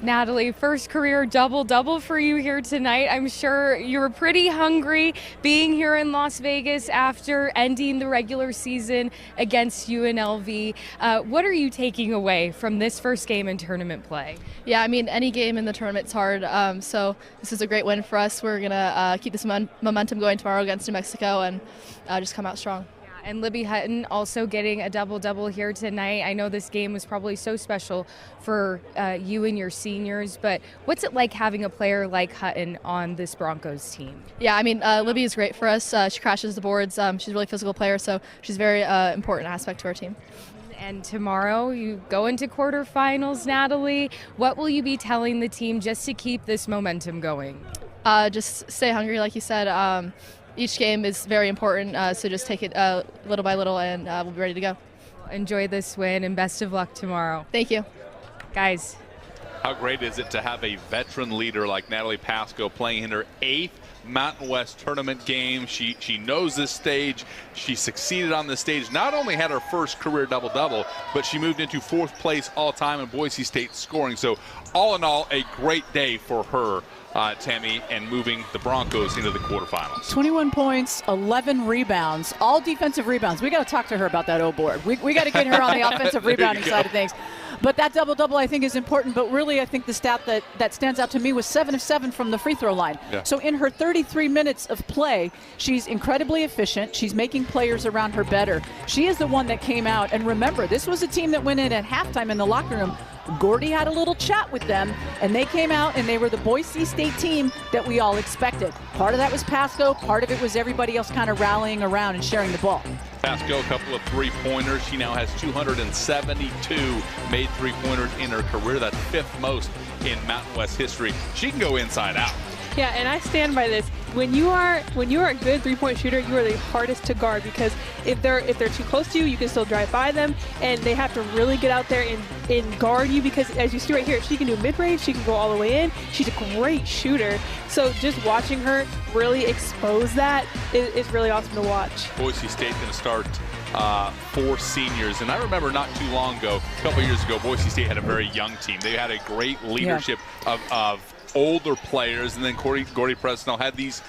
Natalie, first career double-double for you here tonight. I'm sure you were pretty hungry being here in Las Vegas after ending the regular season against UNLV. What are you taking away from this first game in tournament play? Yeah, I mean, any game in the tournament's hard, so this is a great win for us. We're going to keep this momentum going tomorrow against New Mexico and just come out strong. And Libby Hutton also getting a double-double here tonight. I know this game was probably so special for you and your seniors, but what's it like having a player like Hutton on this Broncos team? Yeah, I mean, Libby is great for us. She crashes the boards. She's a really physical player, so she's a very important aspect to our team. And tomorrow you go into quarterfinals, Natalie. What will you be telling the team just to keep this momentum going? Just stay hungry, like you said. Each game is very important, so just take it little by little, and we'll be ready to go. Enjoy this win, and best of luck tomorrow. Thank you. Guys. How great is it to have a veteran leader like Natalie Pasco playing in her 8th Mountain West tournament game? She knows this stage. She succeeded on this stage. Not only had her first career double-double, but she moved into 4th place all-time in Boise State scoring. So all in all, a great day for her. Tammy, and moving the Broncos into the quarterfinals. 21 points, 11 rebounds, all defensive rebounds. We got to talk to her about that old board. We got to get her on the offensive rebounding side of things. But that double-double, I think, is important. But really, I think the stat that stands out to me was 7 of 7 from the free throw line. Yeah. So in her 33 minutes of play, she's incredibly efficient. She's making players around her better. She is the one that came out. And remember, this was a team that went in at halftime in the locker room. Gordy had a little chat with them, and they came out, and they were the Boise State team that we all expected. Part of that was Pasco. Part of it was everybody else kind of rallying around and sharing the ball. Pasco, a couple of three-pointers. She now has 272 made three-pointers in her career. That's 5th most in Mountain West history. She can go inside out. Yeah, and I stand by this. When you are a good three-point shooter, you are the hardest to guard, because if they're too close to you, you can still drive by them, and they have to really get out there and guard you, because as you see right here, she can do mid-range, she can go all the way in. She's a great shooter. So just watching her really expose that is really awesome to watch. Boise State going to start for seniors. And I remember not too long ago, a couple years ago, Boise State had a very young team. They had a great leadership of older players, and then Gordy Presnell had these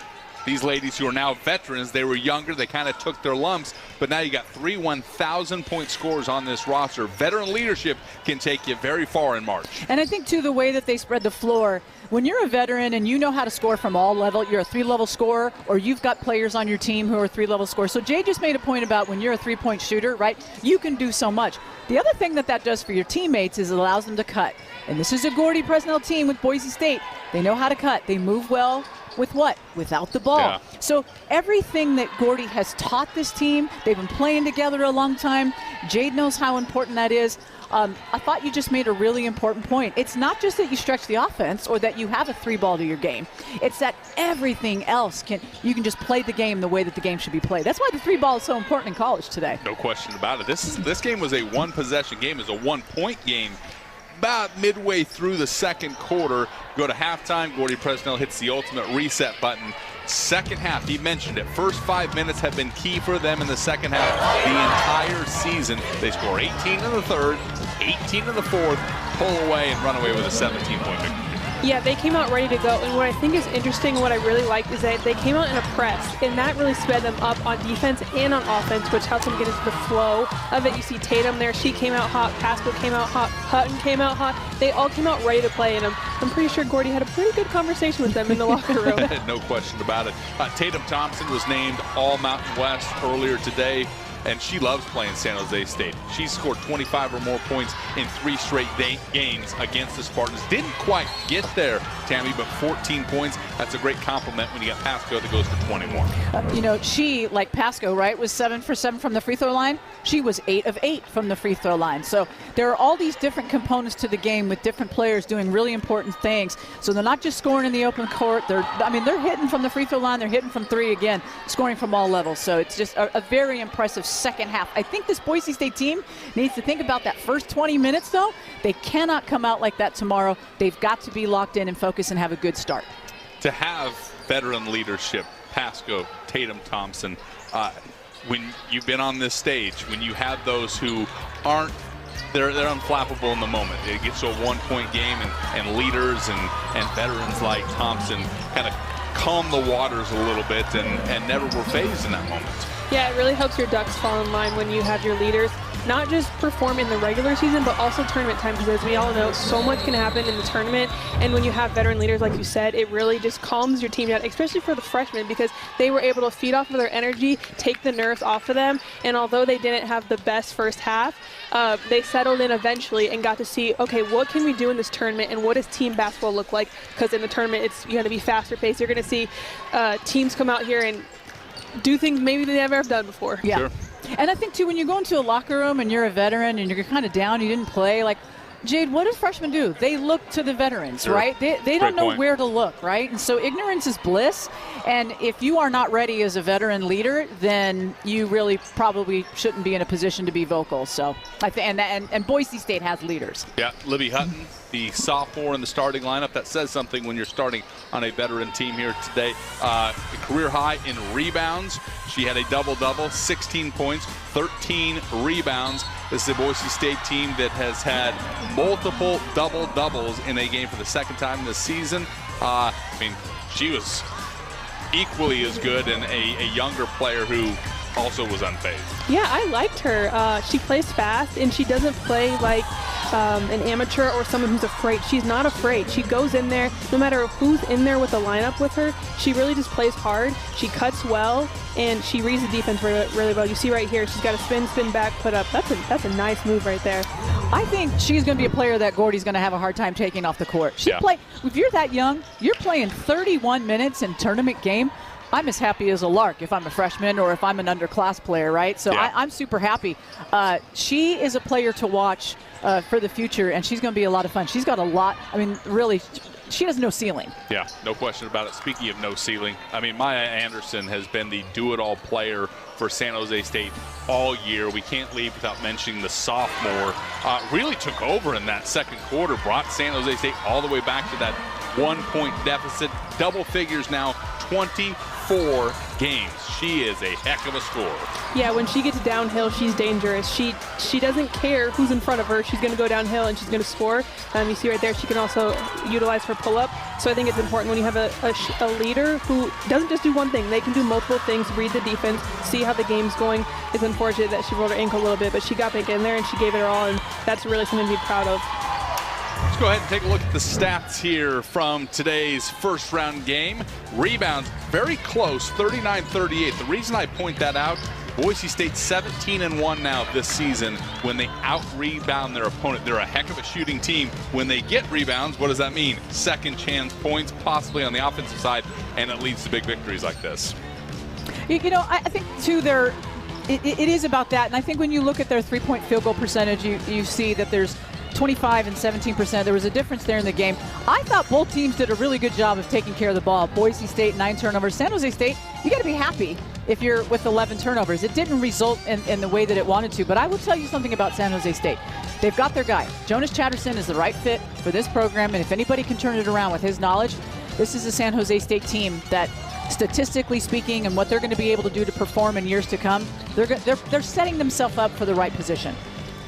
ladies who are now veterans. They were younger, they kind of took their lumps, but now you got 3 1,000-point scorers on this roster. Veteran leadership can take you very far in March. And I think, too, the way that they spread the floor, when you're a veteran and you know how to score from all levels, you're a 3-level scorer, or you've got players on your team who are 3-level scorers. So Jay just made a point about when you're a 3-point shooter, right, you can do so much. The other thing that does for your teammates is it allows them to cut. And this is a Gordy Presnell team with Boise State. They know how to cut. They move well. With what? Without the ball. Yeah. So everything that Gordy has taught this team, they've been playing together a long time. Jade knows how important that is. I thought you just made a really important point. It's not just that you stretch the offense or that you have a 3-ball to your game. It's that everything else you can just play the game the way that the game should be played. That's why the 3-ball is so important in college today. No question about it. This game was a 1-possession game. It was a 1-point game. About midway through the second quarter, go to halftime, Gordy Presnell hits the ultimate reset button. Second half, he mentioned it, first 5 minutes have been key for them in the second half the entire season. They score 18 in the third, 18 in the fourth, pull away and run away with a 17-point victory. Yeah, they came out ready to go, and what I think is interesting and what I really like is that they came out in a press, and that really sped them up on defense and on offense, which helps them get into the flow of it. You see Tatum there, she came out hot, Pascal came out hot, Hutton came out hot. They all came out ready to play, and I'm pretty sure Gordy had a pretty good conversation with them in the locker room. No question about it. Tatum Thompson was named All-Mountain West earlier today, and she loves playing San Jose State. She scored 25 or more points in 3 straight games against the Spartans. Didn't quite get there, Tammy, but 14 points. That's a great compliment when you got Pascal that goes for 21. She, like Pascal, right, was 7 for 7 from the free throw line. She was 8 of 8 from the free throw line. So there are all these different components to the game with different players doing really important things. So they're not just scoring in the open court. They're hitting from the free throw line. They're hitting from 3 again, scoring from all levels. So it's just a very impressive second half. I think this Boise State team needs to think about that first 20 minutes, though. They cannot come out like that tomorrow. They've got to be locked in and focus and have a good start. To have veteran leadership, Pascal, Tatum Thompson, when you've been on this stage, when you have those who aren't, they're unflappable in the moment. It gets to a 1-point game, and leaders and veterans like Thompson kind of calm the waters a little bit and never were fazed in that moment. Yeah, it really helps your ducks fall in line when you have your leaders not just perform in the regular season, but also tournament time, because as we all know, so much can happen in the tournament, and when you have veteran leaders, like you said, it really just calms your team down, especially for the freshmen, because they were able to feed off of their energy, take the nerves off of them, and although they didn't have the best first half, they settled in eventually and got to see, okay, what can we do in this tournament, and what does team basketball look like? Because in the tournament, it's going to be faster paced. You're going to see teams come out here and do things maybe they never have done before. Yeah. Sure. And I think, too, when you go into a locker room and you're a veteran and you're kind of down, you didn't play, like, Jade, what do freshmen do? They look to the veterans, sure. right? They don't know where to look, right? And so ignorance is bliss. And if you are not ready as a veteran leader, then you really probably shouldn't be in a position to be vocal. So I think, and Boise State has leaders. Yeah, Libby Hutton, the sophomore in the starting lineup. That says something when you're starting on a veteran team here today. Career high in rebounds. She had a double-double, 16 points, 13 rebounds. This is a Boise State team that has had multiple double-doubles in a game for the second time this season. I mean, she was equally as good and a younger player who also was unfazed. Yeah, I liked her. She plays fast, and she doesn't play like an amateur or someone who's afraid. She's not afraid. She goes in there, no matter who's in there with the lineup with her, she really just plays hard. She cuts well, and she reads the defense really, really well. You see right here, she's got a spin back, put up. That's a nice move right there. I think she's going to be a player that Gordy's going to have a hard time taking off the court. If you're that young, you're playing 31 minutes in tournament game. I'm as happy as a lark if I'm a freshman or if I'm an underclass player, right? So yeah. I'm super happy. She is a player to watch for the future, and she's going to be a lot of fun. She's got a lot. I mean, really, she has no ceiling. Yeah, no question about it. Speaking of no ceiling, I mean, Maya Anderson has been the do-it-all player for San Jose State all year. We can't leave without mentioning the sophomore. Really took over in that second quarter, brought San Jose State all the way back to that 1-point deficit. Double figures now, 24 4 games. She is a heck of a scorer. Yeah, when she gets downhill, she's dangerous. She doesn't care who's in front of her. She's going to go downhill and she's going to score. You see right there, she can also utilize her pull-up. So I think it's important when you have a leader who doesn't just do one thing. They can do multiple things, read the defense, see how the game's going. It's unfortunate that she rolled her ankle a little bit, but she got back in there and she gave it her all, and that's really something to be proud of. Let's go ahead and take a look at the stats here from today's first round game. Rebounds, very close, 39-38. The reason I point that out, Boise State 17-1 now this season when they out-rebound their opponent. They're a heck of a shooting team. When they get rebounds, what does that mean? Second chance points, possibly on the offensive side, and it leads to big victories like this. You know, I think, too, it is about that. And I think when you look at their three-point field goal percentage, you see that there's 25 and 17%. There was a difference there in the game. I thought both teams did a really good job of taking care of the ball. Boise State, 9 turnovers. San Jose State, you got to be happy if you're with 11 turnovers. It didn't result in the way that it wanted to, but I will tell you something about San Jose State. They've got their guy. Jonas Chatterson is the right fit for this program, and if anybody can turn it around with his knowledge, this is a San Jose State team that, statistically speaking, and what they're going to be able to do to perform in years to come, they're setting themselves up for the right position.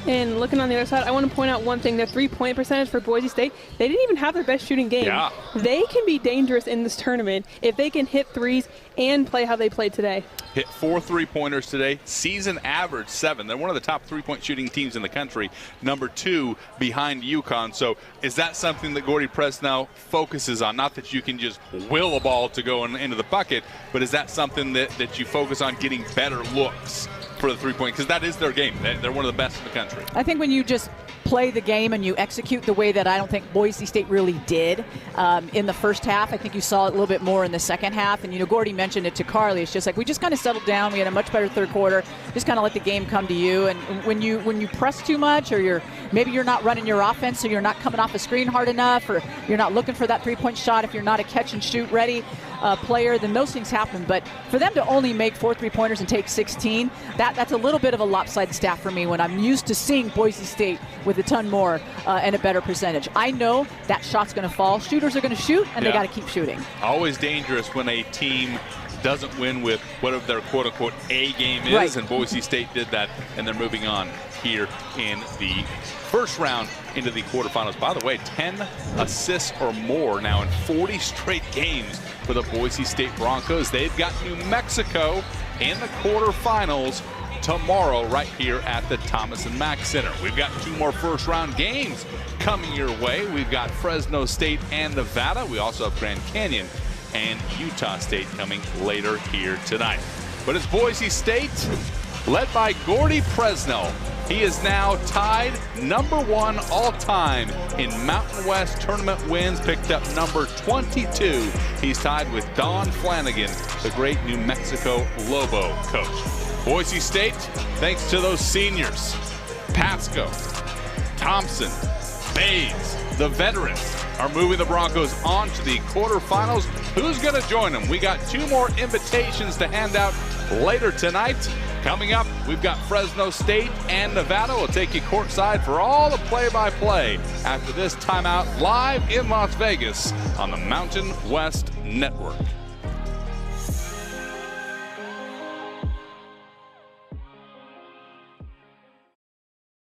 And looking on the other side, I want to point out one thing. Their three-point percentage for Boise State, they didn't even have their best shooting game. Yeah. They can be dangerous in this tournament if they can hit threes and play how they played today. Hit 4 3-pointers today. Season average 7. They're one of the top 3-point shooting teams in the country. Number 2 behind UConn. So is that something that Gordy Presnell focuses on? Not that you can just will a ball to go into the bucket, but is that something that you focus on, getting better looks for the 3-point? Because that is their game. They're one of the best in the country. I think when you just play the game and you execute the way that I don't think Boise State really did in the first half, I think you saw it a little bit more in the second half. And, you know, Gordy mentioned it to Carly. It's just like we just kind of settled down. We had a much better third quarter. Just kind of let the game come to you. And when you press too much, or maybe you're not running your offense, so you're not coming off a screen hard enough, or you're not looking for that 3-point shot, if you're not a catch and shoot ready player, then those things happen. But for them to only make 4 3-pointers and take 16, that's a little bit of a lopsided stat for me when I'm used to seeing Boise State with a ton more and a better percentage. I know that shot's going to fall. Shooters are going to shoot, and they got to keep shooting. Always dangerous when a team doesn't win with whatever their quote-unquote A game is, right. And Boise State did that, and they're moving on here in the first round into the quarterfinals. By the way, 10 assists or more now in 40 straight games for the Boise State Broncos. They've got New Mexico in the quarterfinals tomorrow right here at the Thomas and Mack Center. We've got 2 more first-round games coming your way. We've got Fresno State and Nevada. We also have Grand Canyon and Utah State coming later here tonight. But it's Boise State, led by Gordy Presnell. He is now tied #1 all-time in Mountain West tournament wins, picked up number 22. He's tied with Don Flanagan, the great New Mexico Lobo coach. Boise State, thanks to those seniors, Pasco, Thompson, Bays, the veterans, are moving the Broncos on to the quarterfinals. Who's going to join them? We got 2 more invitations to hand out later tonight. Coming up, we've got Fresno State and Nevada. We'll take you courtside for all the play-by-play after this timeout live in Las Vegas on the Mountain West Network.